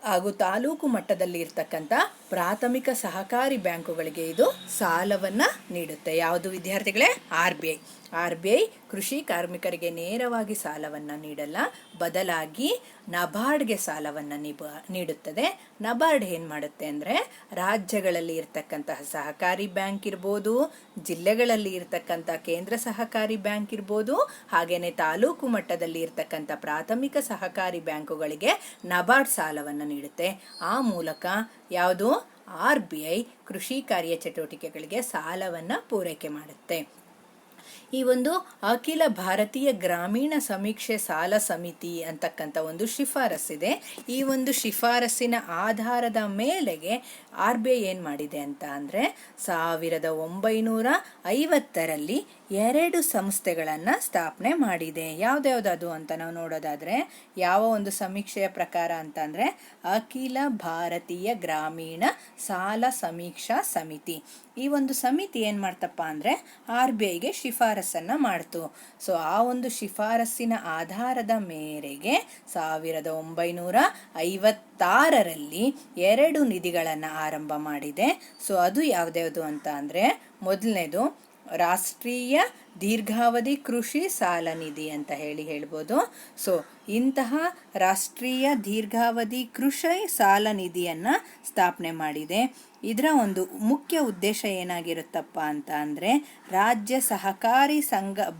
ಹಾಗೂ ತಾಲೂಕು ಮಟ್ಟದಲ್ಲಿ ಇರ್ತಕ್ಕಂಥ ಪ್ರಾಥಮಿಕ ಸಹಕಾರಿ ಬ್ಯಾಂಕುಗಳಿಗೆ ಇದು ಸಾಲವನ್ನು ನೀಡುತ್ತೆ. ಯಾವುದು ವಿದ್ಯಾರ್ಥಿಗಳೇ? RBI ಕೃಷಿ ಕಾರ್ಮಿಕರಿಗೆ ನೇರವಾಗಿ ಸಾಲವನ್ನು ನೀಡಲ್ಲ, ಬದಲಾಗಿ ನಬಾರ್ಡ್ಗೆ ಸಾಲವನ್ನು ನೀಡುತ್ತದೆ. ನಬಾರ್ಡ್ ಏನು ಮಾಡುತ್ತೆ ಅಂದರೆ ರಾಜ್ಯಗಳಲ್ಲಿ ಇರ್ತಕ್ಕಂತಹ ಸಹಕಾರಿ ಬ್ಯಾಂಕ್ ಇರ್ಬೋದು, ಜಿಲ್ಲೆಗಳಲ್ಲಿ ಇರ್ತಕ್ಕಂಥ ಕೇಂದ್ರ ಸಹಕಾರಿ ಬ್ಯಾಂಕ್ ಇರ್ಬೋದು, ಹಾಗೆಯೇ ತಾಲೂಕು ಮಟ್ಟದಲ್ಲಿ ಇರ್ತಕ್ಕಂಥ ಪ್ರಾಥಮಿಕ ಸಹಕಾರಿ ಬ್ಯಾಂಕುಗಳಿಗೆ ನಬಾರ್ಡ್ ಸಾಲವನ್ನು ನೀಡುತ್ತೆ. ಆ ಮೂಲಕ ಯಾವುದು RBI ಕೃಷಿ ಕಾರ್ಯಚಟುವಟಿಕೆಗಳಿಗೆ ಸಾಲವನ್ನು ಪೂರೈಕೆ ಮಾಡುತ್ತೆ. ಈ ಒಂದು ಅಖಿಲ ಭಾರತೀಯ ಗ್ರಾಮೀಣ ಸಮೀಕ್ಷೆ ಸಾಲ ಸಮಿತಿ ಅಂತಕ್ಕಂಥ ಒಂದು ಶಿಫಾರಸ್ಸಿದೆ. ಈ ಒಂದು ಶಿಫಾರಸ್ಸಿನ ಆಧಾರದ ಮೇಲೆಗೆ RBI ಏನು ಮಾಡಿದೆ ಅಂತ ಅಂದರೆ 1950ರಲ್ಲಿ 2 ಸಂಸ್ಥೆಗಳನ್ನು ಸ್ಥಾಪನೆ ಮಾಡಿದೆ. ಯಾವ್ದ್ಯಾವ್ದು ಅಂತ ನಾವು ನೋಡೋದಾದರೆ, ಯಾವ ಒಂದು ಸಮೀಕ್ಷೆಯ ಪ್ರಕಾರ ಅಂತ ಅಂದರೆ ಅಖಿಲ ಭಾರತೀಯ ಗ್ರಾಮೀಣ ಸಾಲ ಸಮೀಕ್ಷಾ ಸಮಿತಿ. ಈ ಒಂದು ಸಮಿತಿ ಏನು ಮಾಡ್ತಪ್ಪ ಅಂದರೆ RBIಗೆ ಶಿಫಾರಸನ್ನು ಮಾಡ್ತು. ಸೊ ಆ ಒಂದು ಶಿಫಾರಸ್ಸಿನ ಆಧಾರದ ಮೇರೆಗೆ 1956ರಲ್ಲಿ 2 ನಿಧಿಗಳನ್ನು ಆರಂಭ ಮಾಡಿದೆ. ಸೊ ಅದು ಯಾವ್ದ್ಯಾವುದು ಅಂತ ಅಂದರೆ, ಮೊದಲನೇದು ರಾಷ್ಟ್ರೀಯ ದೀರ್ಘಾವಧಿ ಕೃಷಿ ಸಾಲ ನಿಧಿ ಅಂತ ಹೇಳ್ಬೋದು. ಸೊ ಇಂತಹ ರಾಷ್ಟ್ರೀಯ ದೀರ್ಘಾವಧಿ ಕೃಷಿ ಸಾಲ ನಿಧಿಯನ್ನು ಸ್ಥಾಪನೆ ಮಾಡಿದೆ. ಇದರ ಒಂದು ಮುಖ್ಯ ಉದ್ದೇಶ ಏನಾಗಿರುತ್ತಪ್ಪ ಅಂತ ಅಂದರೆ, ರಾಜ್ಯ ಸಹಕಾರಿ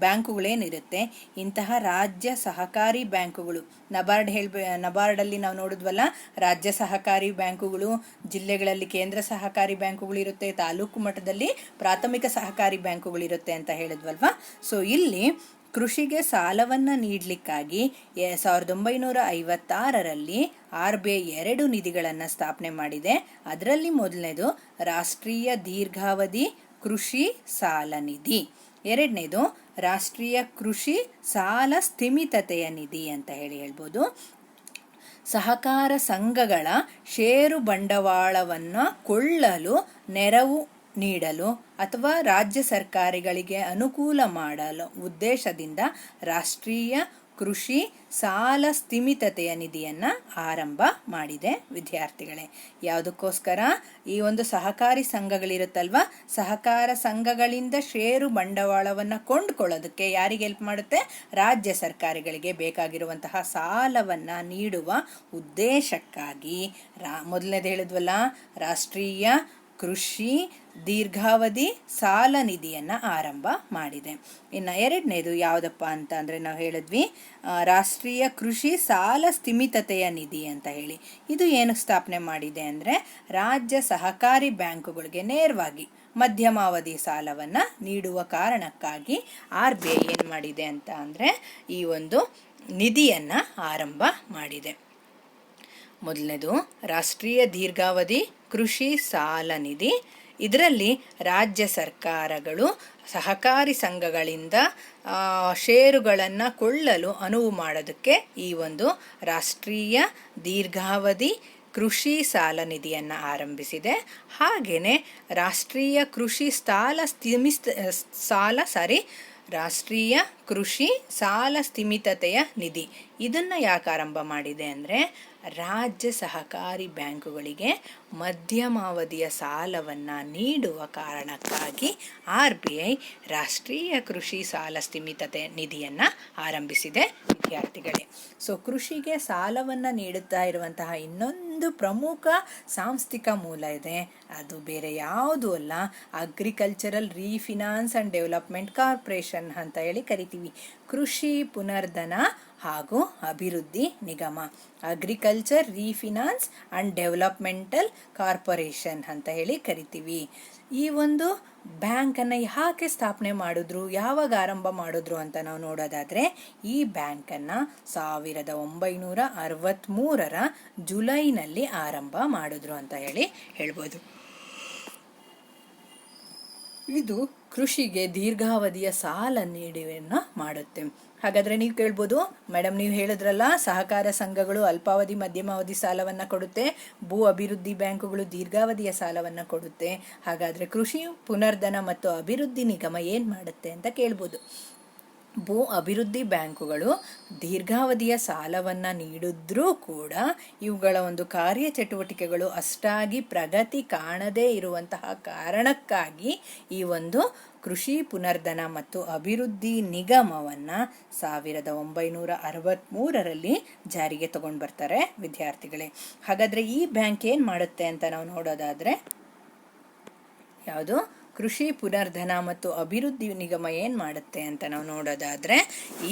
ಬ್ಯಾಂಕುಗಳೇನಿರುತ್ತೆ, ಇಂತಹ ರಾಜ್ಯ ಸಹಕಾರಿ ಬ್ಯಾಂಕುಗಳು, ನಬಾರ್ಡಲ್ಲಿ ನಾವು ನೋಡಿದ್ವಲ್ಲ, ರಾಜ್ಯ ಸಹಕಾರಿ ಬ್ಯಾಂಕುಗಳು, ಜಿಲ್ಲೆಗಳಲ್ಲಿ ಕೇಂದ್ರ ಸಹಕಾರಿ ಬ್ಯಾಂಕುಗಳು ಇರುತ್ತೆ, ತಾಲೂಕು ಮಟ್ಟದಲ್ಲಿ ಪ್ರಾಥಮಿಕ ಸಹಕಾರಿ ಬ್ಯಾಂಕುಗಳು ಇರುತ್ತೆ ಅಂತ ಹೇಳಿದ್ವಲ್ವ. ಸೊ ಇಲ್ಲಿ ಕೃಷಿಗೆ ಸಾಲವನ್ನು ನೀಡಲಿಕ್ಕಾಗಿ 1956ರಲ್ಲಿ RBI 2 ನಿಧಿಗಳನ್ನು ಸ್ಥಾಪನೆ ಮಾಡಿದೆ. ಅದರಲ್ಲಿ ಮೊದಲನೇದು ರಾಷ್ಟ್ರೀಯ ದೀರ್ಘಾವಧಿ ಕೃಷಿ ಸಾಲ ನಿಧಿ, ಎರಡನೇದು ರಾಷ್ಟ್ರೀಯ ಕೃಷಿ ಸಾಲ ಸ್ಥಿಮಿತತೆಯ ನಿಧಿ ಅಂತ ಹೇಳ್ಬೋದು. ಸಹಕಾರ ಸಂಘಗಳ ಷೇರು ಬಂಡವಾಳವನ್ನು ಕೊಳ್ಳಲು ನೆರವು ನೀಡಲು ಅಥವಾ ರಾಜ್ಯ ಸರ್ಕಾರಗಳಿಗೆ ಅನುಕೂಲ ಮಾಡಲು ಉದ್ದೇಶದಿಂದ ರಾಷ್ಟ್ರೀಯ ಕೃಷಿ ಸಾಲ ಸ್ಥಿಮಿತತೆಯ ನಿಧಿಯನ್ನು ಆರಂಭ ಮಾಡಿದೆ ವಿದ್ಯಾರ್ಥಿಗಳೇ. ಯಾವುದಕ್ಕೋಸ್ಕರ? ಈ ಒಂದು ಸಹಕಾರಿ ಸಂಘಗಳಿರುತ್ತಲ್ವ, ಸಹಕಾರ ಸಂಘಗಳಿಂದ ಷೇರು ಬಂಡವಾಳವನ್ನು ಕೊಂಡುಕೊಳ್ಳೋದಕ್ಕೆ ಯಾರಿಗೆ ಹೆಲ್ಪ್ ಮಾಡುತ್ತೆ? ರಾಜ್ಯ ಸರ್ಕಾರಗಳಿಗೆ ಬೇಕಾಗಿರುವಂತಹ ಸಾಲವನ್ನು ನೀಡುವ ಉದ್ದೇಶಕ್ಕಾಗಿ ಮೊದಲನೇದು ಹೇಳಿದ್ವಲ್ಲ, ರಾಷ್ಟ್ರೀಯ ಕೃಷಿ ದೀರ್ಘಾವಧಿ ಸಾಲ ನಿಧಿಯನ್ನು ಆರಂಭ ಮಾಡಿದೆ. ಇನ್ನು ಎರಡನೇದು ಯಾವುದಪ್ಪ ಅಂತ ಅಂದರೆ, ನಾವು ಹೇಳಿದ್ವಿ ರಾಷ್ಟ್ರೀಯ ಕೃಷಿ ಸಾಲ ಸ್ಥಿಮಿತತೆಯ ನಿಧಿ ಅಂತ ಹೇಳಿ. ಇದು ಏನು ಸ್ಥಾಪನೆ ಮಾಡಿದೆ ಅಂದರೆ, ರಾಜ್ಯ ಸಹಕಾರಿ ಬ್ಯಾಂಕುಗಳಿಗೆ ನೇರವಾಗಿ ಮಧ್ಯಮಾವಧಿ ಸಾಲವನ್ನು ನೀಡುವ ಕಾರಣಕ್ಕಾಗಿ RBI ಏನು ಮಾಡಿದೆ ಅಂತ ಅಂದರೆ ಈ ಒಂದು ನಿಧಿಯನ್ನು ಆರಂಭ ಮಾಡಿದೆ. ಮೊದಲನೇದು ರಾಷ್ಟ್ರೀಯ ದೀರ್ಘಾವಧಿ ಕೃಷಿ ಸಾಲ ನಿಧಿ. ಇದರಲ್ಲಿ ರಾಜ್ಯ ಸರ್ಕಾರಗಳು ಸಹಕಾರಿ ಸಂಘಗಳಿಂದ ಷೇರುಗಳನ್ನು ಕೊಳ್ಳಲು ಅನುವು ಮಾಡೋದಕ್ಕೆ ಈ ಒಂದು ರಾಷ್ಟ್ರೀಯ ದೀರ್ಘಾವಧಿ ಕೃಷಿ ಸಾಲ ನಿಧಿಯನ್ನು ಆರಂಭಿಸಿದೆ. ಹಾಗೆಯೇ ರಾಷ್ಟ್ರೀಯ ಕೃಷಿ ರಾಷ್ಟ್ರೀಯ ಕೃಷಿ ಸಾಲ ಸ್ಥಿಮಿತತೆಯ ನಿಧಿ ಇದನ್ನು ಯಾಕೆ ಆರಂಭ ಮಾಡಿದೆ ಅಂದರೆ, ರಾಜ್ಯ ಸಹಕಾರಿ ಬ್ಯಾಂಕುಗಳಿಗೆ ಮಧ್ಯಮಾವಧಿಯ ಸಾಲವನ್ನು ನೀಡುವ ಕಾರಣಕ್ಕಾಗಿ RBI ರಾಷ್ಟ್ರೀಯ ಕೃಷಿ ಸಾಲ ಸ್ಥಿಮಿತತೆ ನಿಧಿಯನ್ನು ಆರಂಭಿಸಿದೆ ವಿದ್ಯಾರ್ಥಿಗಳೇ. ಸೊ ಕೃಷಿಗೆ ಸಾಲವನ್ನು ನೀಡುತ್ತಾ ಇರುವಂತಹ ಇನ್ನೊಂದು ಪ್ರಮುಖ ಸಾಂಸ್ಥಿಕ ಮೂಲ ಇದೆ, ಅದು ಬೇರೆ ಯಾವುದೂ ಅಲ್ಲ, ಅಗ್ರಿಕಲ್ಚರಲ್ ರೀಫಿನಾನ್ಸ್ ಆ್ಯಂಡ್ ಡೆವಲಪ್ಮೆಂಟ್ ಕಾರ್ಪೊರೇಷನ್ ಅಂತ ಹೇಳಿ ಕರಿತೀವಿ. ಕೃಷಿ ಪುನರ್ಧನ ಹಾಗೂ ಅಭಿವೃದ್ಧಿ ನಿಗಮ, ಅಗ್ರಿಕಲ್ಚರ್ ರೀಫಿನಾನ್ಸ್ ಆ್ಯಂಡ್ ಡೆವಲಪ್ಮೆಂಟಲ್ ಕಾರ್ಪೊರೇಷನ್ ಅಂತ ಹೇಳಿ ಕರಿತೀವಿ. ಈ ಒಂದು ಬ್ಯಾಂಕನ್ನು ಯಾಕೆ ಸ್ಥಾಪನೆ ಮಾಡಿದ್ರು, ಯಾವಾಗ ಆರಂಭ ಮಾಡಿದ್ರು ಅಂತ ನಾವು ನೋಡೋದಾದರೆ, ಈ ಬ್ಯಾಂಕನ್ನು 1963ರ ಜುಲೈನಲ್ಲಿ ಆರಂಭ ಮಾಡಿದ್ರು ಅಂತ ಹೇಳ್ಬೋದು. ಇದು ಕೃಷಿಗೆ ದೀರ್ಘಾವಧಿಯ ಸಾಲ ನೀಡುವನ್ನು ಮಾಡುತ್ತೆ. ಹಾಗಾದರೆ ನೀವು ಕೇಳ್ಬೋದು, ಮೇಡಮ್ ನೀವು ಹೇಳಿದ್ರಲ್ಲ ಸಹಕಾರ ಸಂಘಗಳು ಅಲ್ಪಾವಧಿ ಮಧ್ಯಮಾವಧಿ ಸಾಲವನ್ನು ಕೊಡುತ್ತೆ, ಭೂ ಅಭಿವೃದ್ಧಿ ಬ್ಯಾಂಕುಗಳು ದೀರ್ಘಾವಧಿಯ ಸಾಲವನ್ನು ಕೊಡುತ್ತೆ, ಹಾಗಾದರೆ ಕೃಷಿ ಪುನರ್ಧನ ಮತ್ತು ಅಭಿವೃದ್ಧಿ ನಿಗಮ ಏನು ಮಾಡುತ್ತೆ ಅಂತ ಕೇಳ್ಬೋದು. ಭೂ ಅಭಿವೃದ್ಧಿ ಬ್ಯಾಂಕುಗಳು ದೀರ್ಘಾವಧಿಯ ಸಾಲವನ್ನು ನೀಡಿದ್ರೂ ಕೂಡ ಇವುಗಳ ಒಂದು ಕಾರ್ಯಚಟುವಟಿಕೆಗಳು ಅಷ್ಟಾಗಿ ಪ್ರಗತಿ ಕಾಣದೇ ಇರುವಂತಹ ಕಾರಣಕ್ಕಾಗಿ ಈ ಒಂದು ಕೃಷಿ ಪುನರ್ಧನ ಮತ್ತು ಅಭಿವೃದ್ಧಿ ನಿಗಮವನ್ನು 1963ರಲ್ಲಿ ಜಾರಿಗೆ ತಗೊಂಡು ಬರ್ತಾರೆ ವಿದ್ಯಾರ್ಥಿಗಳೇ. ಹಾಗಾದರೆ ಈ ಬ್ಯಾಂಕ್ ಏನು ಮಾಡುತ್ತೆ ಅಂತ ನಾವು ನೋಡೋದಾದರೆ, ಯಾವುದು ಕೃಷಿ ಪುನರ್ಧನ ಮತ್ತು ಅಭಿವೃದ್ಧಿ ನಿಗಮ ಏನು ಮಾಡುತ್ತೆ ಅಂತ ನಾವು ನೋಡೋದಾದರೆ,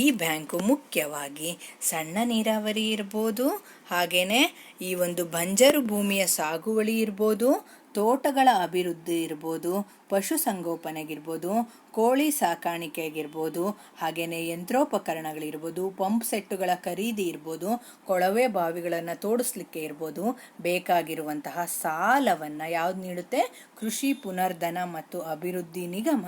ಈ ಬ್ಯಾಂಕು ಮುಖ್ಯವಾಗಿ ಸಣ್ಣ ನೀರಾವರಿ ಇರ್ಬೋದು, ಹಾಗೆಯೇ ಈ ಒಂದು ಬಂಜರು ಭೂಮಿಯ ಸಾಗುವಳಿ ಇರ್ಬೋದು, ತೋಟಗಳ ಅಭಿವೃದ್ಧಿ ಇರ್ಬೋದು, ಪಶುಸಂಗೋಪನೆಗಿರ್ಬೋದು, ಕೋಳಿ ಸಾಕಾಣಿಕೆಗಿರ್ಬೋದು, ಹಾಗೆಯೇ ಯಂತ್ರೋಪಕರಣಗಳಿರ್ಬೋದು, ಪಂಪ್ ಸೆಟ್ಟುಗಳ ಖರೀದಿ ಇರ್ಬೋದು, ಕೊಳವೆ ಬಾವಿಗಳನ್ನು ತೋಡಿಸ್ಲಿಕ್ಕೆ ಇರ್ಬೋದು, ಬೇಕಾಗಿರುವಂತಹ ಸಾಲವನ್ನು ಯಾವ್ದು ನೀಡುತ್ತೆ? ಕೃಷಿ ಪುನರ್ಧನ ಮತ್ತು ಅಭಿವೃದ್ಧಿ ನಿಗಮ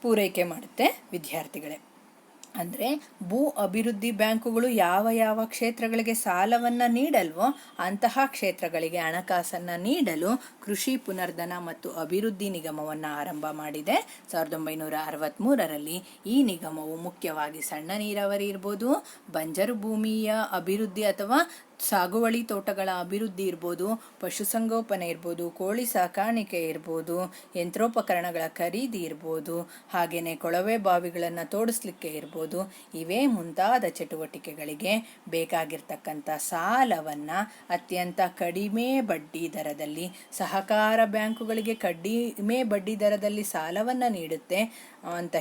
ಪೂರೈಕೆ ಮಾಡುತ್ತೆ ವಿದ್ಯಾರ್ಥಿಗಳೇ. ಅಂದರೆ ಭೂ ಅಭಿವೃದ್ಧಿ ಬ್ಯಾಂಕುಗಳು ಯಾವ ಯಾವ ಕ್ಷೇತ್ರಗಳಿಗೆ ಸಾಲವನ್ನು ನೀಡಲ್ವೋ ಅಂತಹ ಕ್ಷೇತ್ರಗಳಿಗೆ ಹಣಕಾಸನ್ನು ನೀಡಲು ಕೃಷಿ ಪುನರ್ಧನ ಮತ್ತು ಅಭಿವೃದ್ಧಿ ನಿಗಮವನ್ನು ಆರಂಭ ಮಾಡಿದೆ 1963ರಲ್ಲಿ. ಈ ನಿಗಮವು ಮುಖ್ಯವಾಗಿ ಸಣ್ಣ ನೀರಾವರಿ ಇರ್ಬೋದು, ಬಂಜರು ಭೂಮಿಯ ಅಭಿವೃದ್ಧಿ ಅಥವಾ ಸಾಗುವಳಿ ತೋಟಗಳ ಅಭಿವೃದ್ಧಿ ಇರ್ಬೋದು, ಪಶುಸಂಗೋಪನೆ ಇರ್ಬೋದು, ಕೋಳಿ ಸಾಕಾಣಿಕೆ ಇರ್ಬೋದು, ಯಂತ್ರೋಪಕರಣಗಳ ಖರೀದಿ ಇರ್ಬೋದು, ಹಾಗೆಯೇ ಕೊಳವೆ ಬಾವಿಗಳನ್ನು ತೋಡಿಸ್ಲಿಕ್ಕೆ ಇರ್ಬೋದು, ಇವೇ ಮುಂತಾದ ಚಟುವಟಿಕೆಗಳಿಗೆ ಬೇಕಾಗಿರ್ತಕ್ಕಂಥ ಸಾಲವನ್ನು ಅತ್ಯಂತ ಕಡಿಮೆ ಬಡ್ಡಿ ದರದಲ್ಲಿ ಸಹಕಾರ ಬ್ಯಾಂಕುಗಳಿಗೆ ಕಡಿಮೆ ಬಡ್ಡಿ ದರದಲ್ಲಿ ಸಾಲವನ್ನು ನೀಡುತ್ತೆ ಅಂತ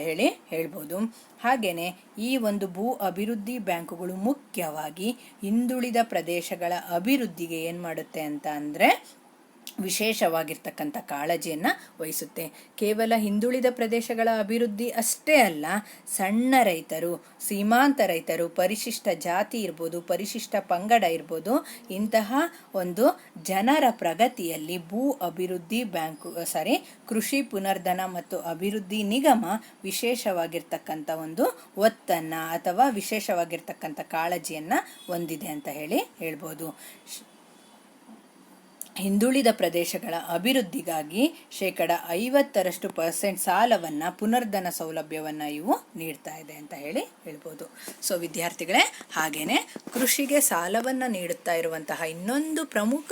ಹೇಳ್ಬೋದು. ಹಾಗೆಯೇ ಈ ಒಂದು ಭೂ ಅಭಿವೃದ್ಧಿ ಬ್ಯಾಂಕುಗಳು ಮುಖ್ಯವಾಗಿ ಹಿಂದುಳಿದ ಪ್ರದೇಶಗಳ ಅಭಿವೃದ್ಧಿಗೆ ಏನು ಮಾಡುತ್ತೆ ಅಂತ ಅಂದರೆ ವಿಶೇಷವಾಗಿರ್ತಕ್ಕಂಥ ಕಾಳಜಿಯನ್ನು ವಹಿಸುತ್ತೆ. ಕೇವಲ ಹಿಂದುಳಿದ ಪ್ರದೇಶಗಳ ಅಭಿವೃದ್ಧಿ ಅಷ್ಟೇ ಅಲ್ಲ, ಸಣ್ಣ ರೈತರು, ಸೀಮಾಂತ ರೈತರು, ಪರಿಶಿಷ್ಟ ಜಾತಿ ಇರ್ಬೋದು, ಪರಿಶಿಷ್ಟ ಪಂಗಡ ಇರ್ಬೋದು, ಇಂತಹ ಒಂದು ಜನರ ಪ್ರಗತಿಯಲ್ಲಿ ಭೂ ಅಭಿವೃದ್ಧಿ ಕೃಷಿ ಪುನರ್ಧನ ಮತ್ತು ಅಭಿವೃದ್ಧಿ ನಿಗಮ ವಿಶೇಷವಾಗಿರ್ತಕ್ಕಂಥ ಒಂದು ಒತ್ತನ್ನು ಅಥವಾ ವಿಶೇಷವಾಗಿರ್ತಕ್ಕಂಥ ಕಾಳಜಿಯನ್ನು ಹೊಂದಿದೆ ಅಂತ ಹೇಳ್ಬೋದು. ಹಿಂದುಳಿದ ಪ್ರದೇಶಗಳ ಅಭಿವೃದ್ಧಿಗಾಗಿ 50% ಸಾಲವನ್ನು, ಪುನರ್ಧನ ಸೌಲಭ್ಯವನ್ನು ಇವು ನೀಡ್ತಾ ಇದೆ ಅಂತ ಹೇಳ್ಬೋದು. ಸೊ ವಿದ್ಯಾರ್ಥಿಗಳೇ, ಹಾಗೇನೆ ಕೃಷಿಗೆ ಸಾಲವನ್ನು ನೀಡುತ್ತಾ ಇರುವಂತಹ ಇನ್ನೊಂದು ಪ್ರಮುಖ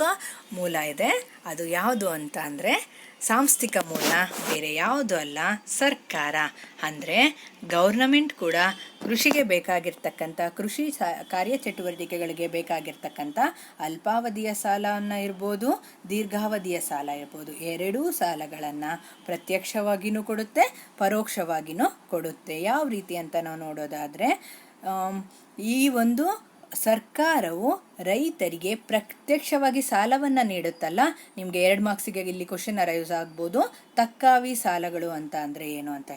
ಮೂಲ ಇದೆ. ಅದು ಯಾವುದು ಅಂತ ಅಂದರೆ ಸಾಂಸ್ಥಿಕ ಮೂಲ, ಬೇರೆ ಯಾವುದು ಅಲ್ಲ, ಸರ್ಕಾರ. ಅಂದರೆ ಗೌರ್ನಮೆಂಟ್ ಕೂಡ ಕೃಷಿಗೆ ಬೇಕಾಗಿರ್ತಕ್ಕಂಥ ಕೃಷಿ ಕಾರ್ಯಚಟುವಟಿಕೆಗಳಿಗೆ ಬೇಕಾಗಿರ್ತಕ್ಕಂಥ ಅಲ್ಪಾವಧಿಯ ಸಾಲವನ್ನು ಇರ್ಬೋದು, ದೀರ್ಘಾವಧಿಯ ಸಾಲ ಇರ್ಬೋದು, ಎರಡೂ ಸಾಲಗಳನ್ನು ಪ್ರತ್ಯಕ್ಷವಾಗಿಯೂ ಕೊಡುತ್ತೆ, ಪರೋಕ್ಷವಾಗಿಯೂ ಕೊಡುತ್ತೆ. ಯಾವ ರೀತಿ ಅಂತ ನಾವು ನೋಡೋದಾದರೆ, ಈ ಒಂದು ಸರ್ಕಾರವು ರೈತರಿಗೆ ಪ್ರತ್ಯಕ್ಷವಾಗಿ ಸಾಲವನ್ನು ನೀಡುತ್ತಲ್ಲ, ನಿಮಗೆ 2 ಮಾರ್ಕ್ಸಿಗೆ ಇಲ್ಲಿ ಕ್ವಶನ್ ಅರೈಸ್ ಆಗ್ಬೋದು. ತಕ್ಕಾವಿ ಸಾಲಗಳು ಅಂತ ಅಂದರೆ ಏನು ಅಂತ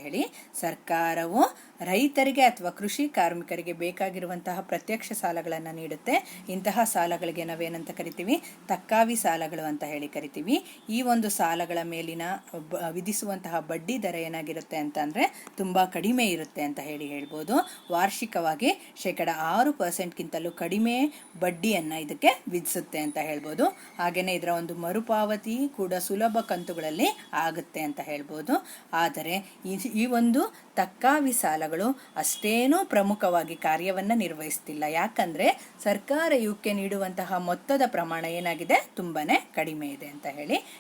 ಸರ್ಕಾರವು ರೈತರಿಗೆ ಅಥವಾ ಕೃಷಿ ಕಾರ್ಮಿಕರಿಗೆ ಬೇಕಾಗಿರುವಂತಹ ಪ್ರತ್ಯಕ್ಷ ಸಾಲಗಳನ್ನು ನೀಡುತ್ತೆ. ಇಂತಹ ಸಾಲಗಳಿಗೆ ನಾವೇನಂತ ಕರಿತೀವಿ? ತಕ್ಕಾವಿ ಸಾಲಗಳು ಅಂತ ಕರಿತೀವಿ. ಈ ಒಂದು ಸಾಲಗಳ ಮೇಲಿನ ವಿಧಿಸುವಂತಹ ಬಡ್ಡಿ ದರ ಏನಾಗಿರುತ್ತೆ ಅಂತ ಅಂದರೆ ತುಂಬ ಕಡಿಮೆ ಇರುತ್ತೆ ಅಂತ ಹೇಳ್ಬೋದು. ವಾರ್ಷಿಕವಾಗಿ 6%ಗಿಂತಲೂ ಕಡಿಮೆ ಬಡ್ಡಿಯನ್ನು ಇದಕ್ಕೆ ವಿಧಿಸುತ್ತೆ ಅಂತ ಹೇಳ್ಬೋದು. ಹಾಗೆಯೇ ಇದರ ಒಂದು ಮರುಪಾವತಿ ಕೂಡ ಸುಲಭ ಕಂತುಗಳಲ್ಲಿ ಆಗುತ್ತೆ ಅಂತ ಹೇಳ್ಬೋದು. ಆದರೆ ಈ ಒಂದು ತಕ್ಕಾವಿ ಸಾಲಗಳು ಅಷ್ಟೇನೂ ಪ್ರಮುಖವಾಗಿ ಕಾರ್ಯವನ್ನು ನಿರ್ವಹಿಸ್ತಿಲ್ಲ. ಯಾಕಂದರೆ ಸರ್ಕಾರ ಇವಕ್ಕೆ ನೀಡುವಂತಹ ಮೊತ್ತದ ಪ್ರಮಾಣ ಏನಾಗಿದೆ? ತುಂಬಾನೇ ಕಡಿಮೆ ಇದೆ ಅಂತ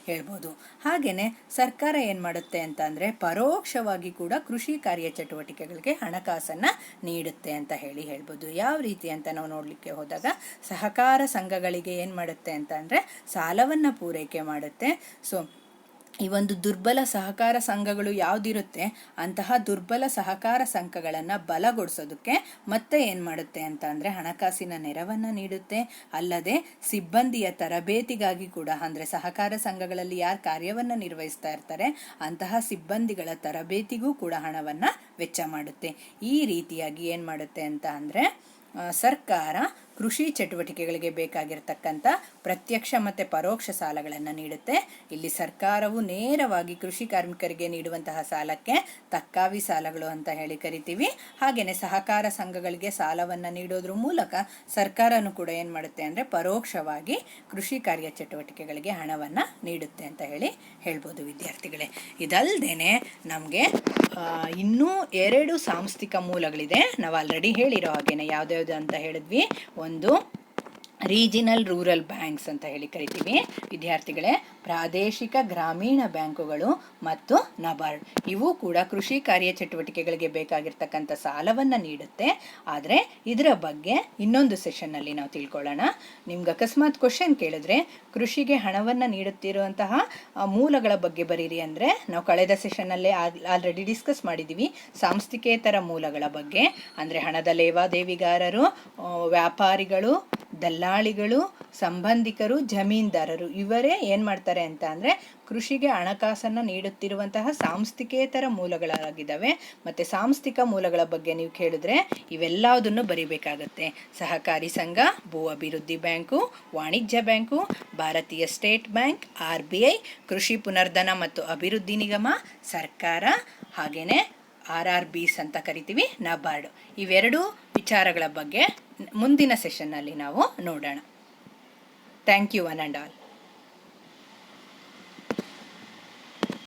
ಹೇಳ್ಬೋದು. ಹಾಗೆಯೇ ಸರ್ಕಾರ ಏನು ಮಾಡುತ್ತೆ ಅಂತ ಅಂದರೆ ಪರೋಕ್ಷವಾಗಿ ಕೂಡ ಕೃಷಿ ಕಾರ್ಯಚಟುವಟಿಕೆಗಳಿಗೆ ಹಣಕಾಸನ್ನು ನೀಡುತ್ತೆ ಅಂತ ಹೇಳ್ಬೋದು. ಯಾವ ರೀತಿ ಅಂತ ನಾವು ನೋಡಲಿಕ್ಕೆ ಹೋದಾಗ ಸಹಕಾರ ಸಂಘಗಳಿಗೆ ಏನು ಮಾಡುತ್ತೆ ಅಂತ ಅಂದರೆ ಸಾಲವನ್ನು ಪೂರೈಕೆ ಮಾಡುತ್ತೆ. ಸೊ ಈ ಒಂದು ದುರ್ಬಲ ಸಹಕಾರ ಸಂಘಗಳು ಯಾವುದಿರುತ್ತೆ ಅಂತಹ ದುರ್ಬಲ ಸಹಕಾರ ಸಂಘಗಳನ್ನು ಬಲಗೊಳಿಸೋದಕ್ಕೆ ಮತ್ತೆ ಏನು ಮಾಡುತ್ತೆ ಅಂತ ಅಂದರೆ ಹಣಕಾಸಿನ ನೆರವನ್ನು ನೀಡುತ್ತೆ. ಅಲ್ಲದೆ ಸಿಬ್ಬಂದಿಯ ತರಬೇತಿಗಾಗಿ ಕೂಡ, ಅಂದರೆ ಸಹಕಾರ ಸಂಘಗಳಲ್ಲಿ ಯಾರು ಕಾರ್ಯವನ್ನು ನಿರ್ವಹಿಸ್ತಾ ಇರ್ತಾರೆ ಅಂತಹ ಸಿಬ್ಬಂದಿಗಳ ತರಬೇತಿಗೂ ಕೂಡ ಹಣವನ್ನು ವೆಚ್ಚ ಮಾಡುತ್ತೆ. ಈ ರೀತಿಯಾಗಿ ಏನು ಮಾಡುತ್ತೆ ಅಂತ ಅಂದರೆ ಸರ್ಕಾರ ಕೃಷಿ ಚಟುವಟಿಕೆಗಳಿಗೆ ಬೇಕಾಗಿರ್ತಕ್ಕಂಥ ಪ್ರತ್ಯಕ್ಷ ಮತ್ತು ಪರೋಕ್ಷ ಸಾಲಗಳನ್ನು ನೀಡುತ್ತೆ. ಇಲ್ಲಿ ಸರ್ಕಾರವು ನೇರವಾಗಿ ಕೃಷಿ ಕಾರ್ಮಿಕರಿಗೆ ನೀಡುವಂತಹ ಸಾಲಕ್ಕೆ ತಕ್ಕಾವಿ ಸಾಲಗಳು ಅಂತ ಕರಿತೀವಿ. ಹಾಗೆಯೇ ಸಹಕಾರ ಸಂಘಗಳಿಗೆ ಸಾಲವನ್ನು ನೀಡೋದ್ರ ಮೂಲಕ ಸರ್ಕಾರನೂ ಕೂಡ ಏನು ಮಾಡುತ್ತೆ ಅಂದರೆ ಪರೋಕ್ಷವಾಗಿ ಕೃಷಿ ಕಾರ್ಯಚಟುವಟಿಕೆಗಳಿಗೆ ಹಣವನ್ನು ನೀಡುತ್ತೆ ಅಂತ ಹೇಳ್ಬೋದು ವಿದ್ಯಾರ್ಥಿಗಳೇ. ಇದಲ್ಲದೆ ನಮಗೆ ಇನ್ನೂ 2 ಸಾಂಸ್ಥಿಕ ಮೂಲಗಳಿದೆ. ನಾವು ಆಲ್ರೆಡಿ ಹೇಳಿರೋ ಹಾಗೇನೆ ಯಾವ್ದ್ಯಾವ್ದು ಅಂತ ಹೇಳಿದ್ವಿ. ಒಂದು ರೀಜಿನಲ್ ರೂರಲ್ ಬ್ಯಾಂಕ್ಸ್ ಅಂತ ಕರಿತೀವಿ ವಿದ್ಯಾರ್ಥಿಗಳೇ. ಪ್ರಾದೇಶಿಕ ಗ್ರಾಮೀಣ ಬ್ಯಾಂಕುಗಳು ಮತ್ತು ನಬಾರ್ಡ್ ಇವು ಕೂಡ ಕೃಷಿ ಕಾರ್ಯಚಟುವಟಿಕೆಗಳಿಗೆ ಬೇಕಾಗಿರ್ತಕ್ಕಂಥ ಸಾಲವನ್ನು ನೀಡುತ್ತೆ. ಆದರೆ ಇದರ ಬಗ್ಗೆ ಇನ್ನೊಂದು ಸೆಷನ್ನಲ್ಲಿ ನಾವು ತಿಳ್ಕೊಳ್ಳೋಣ. ನಿಮ್ಗೆ ಅಕಸ್ಮಾತ್ ಕ್ವಶನ್ ಕೇಳಿದ್ರೆ ಕೃಷಿಗೆ ಹಣವನ್ನು ನೀಡುತ್ತಿರುವಂತಹ ಮೂಲಗಳ ಬಗ್ಗೆ ಬರೀರಿ ಅಂದರೆ ನಾವು ಕಳೆದ ಸೆಷನ್ನಲ್ಲೇ ಆಲ್ರೆಡಿ ಡಿಸ್ಕಸ್ ಮಾಡಿದ್ದೀವಿ ಸಾಂಸ್ಥಿಕೇತರ ಮೂಲಗಳ ಬಗ್ಗೆ. ಅಂದರೆ ಹಣದ ಲೇವಾದೇವಿಗಾರರು, ವ್ಯಾಪಾರಿಗಳು, ದಲ್ಲಾಳಿಗಳು, ಸಂಬಂಧಿಕರು, ಜಮೀನ್ದಾರರು ಇವರೇ ಏನು ಮಾಡ್ತಾರೆ ಅಂತ ಅಂದರೆ ಕೃಷಿಗೆ ಹಣಕಾಸನ್ನು ನೀಡುತ್ತಿರುವಂತಹ ಸಾಂಸ್ಥಿಕೇತರ ಮೂಲಗಳಾಗಿದ್ದಾವೆ. ಮತ್ತು ಸಾಂಸ್ಥಿಕ ಮೂಲಗಳ ಬಗ್ಗೆ ನೀವು ಕೇಳಿದ್ರೆ ಇವೆಲ್ಲದನ್ನು ಬರಿಬೇಕಾಗತ್ತೆ. ಸಹಕಾರಿ ಸಂಘ, ಭೂ ಅಭಿವೃದ್ಧಿ ಬ್ಯಾಂಕು, ವಾಣಿಜ್ಯ ಬ್ಯಾಂಕು, ಭಾರತೀಯ ಸ್ಟೇಟ್ ಬ್ಯಾಂಕ್, RBI, ಕೃಷಿ ಪುನರ್ಧನ ಮತ್ತು ಅಭಿವೃದ್ಧಿ ನಿಗಮ, ಸರ್ಕಾರ, ಹಾಗೆಯೇ RRBs ಅಂತ ಕರಿತೀವಿ, ನಬಾರ್ಡ್. ಇವೆರಡೂ ವಿಚಾರಗಳ ಬಗ್ಗೆ ಮುಂದಿನ ಸೆಷನ್ನಲ್ಲಿ ನಾವು ನೋಡೋಣ. Thank you one and all.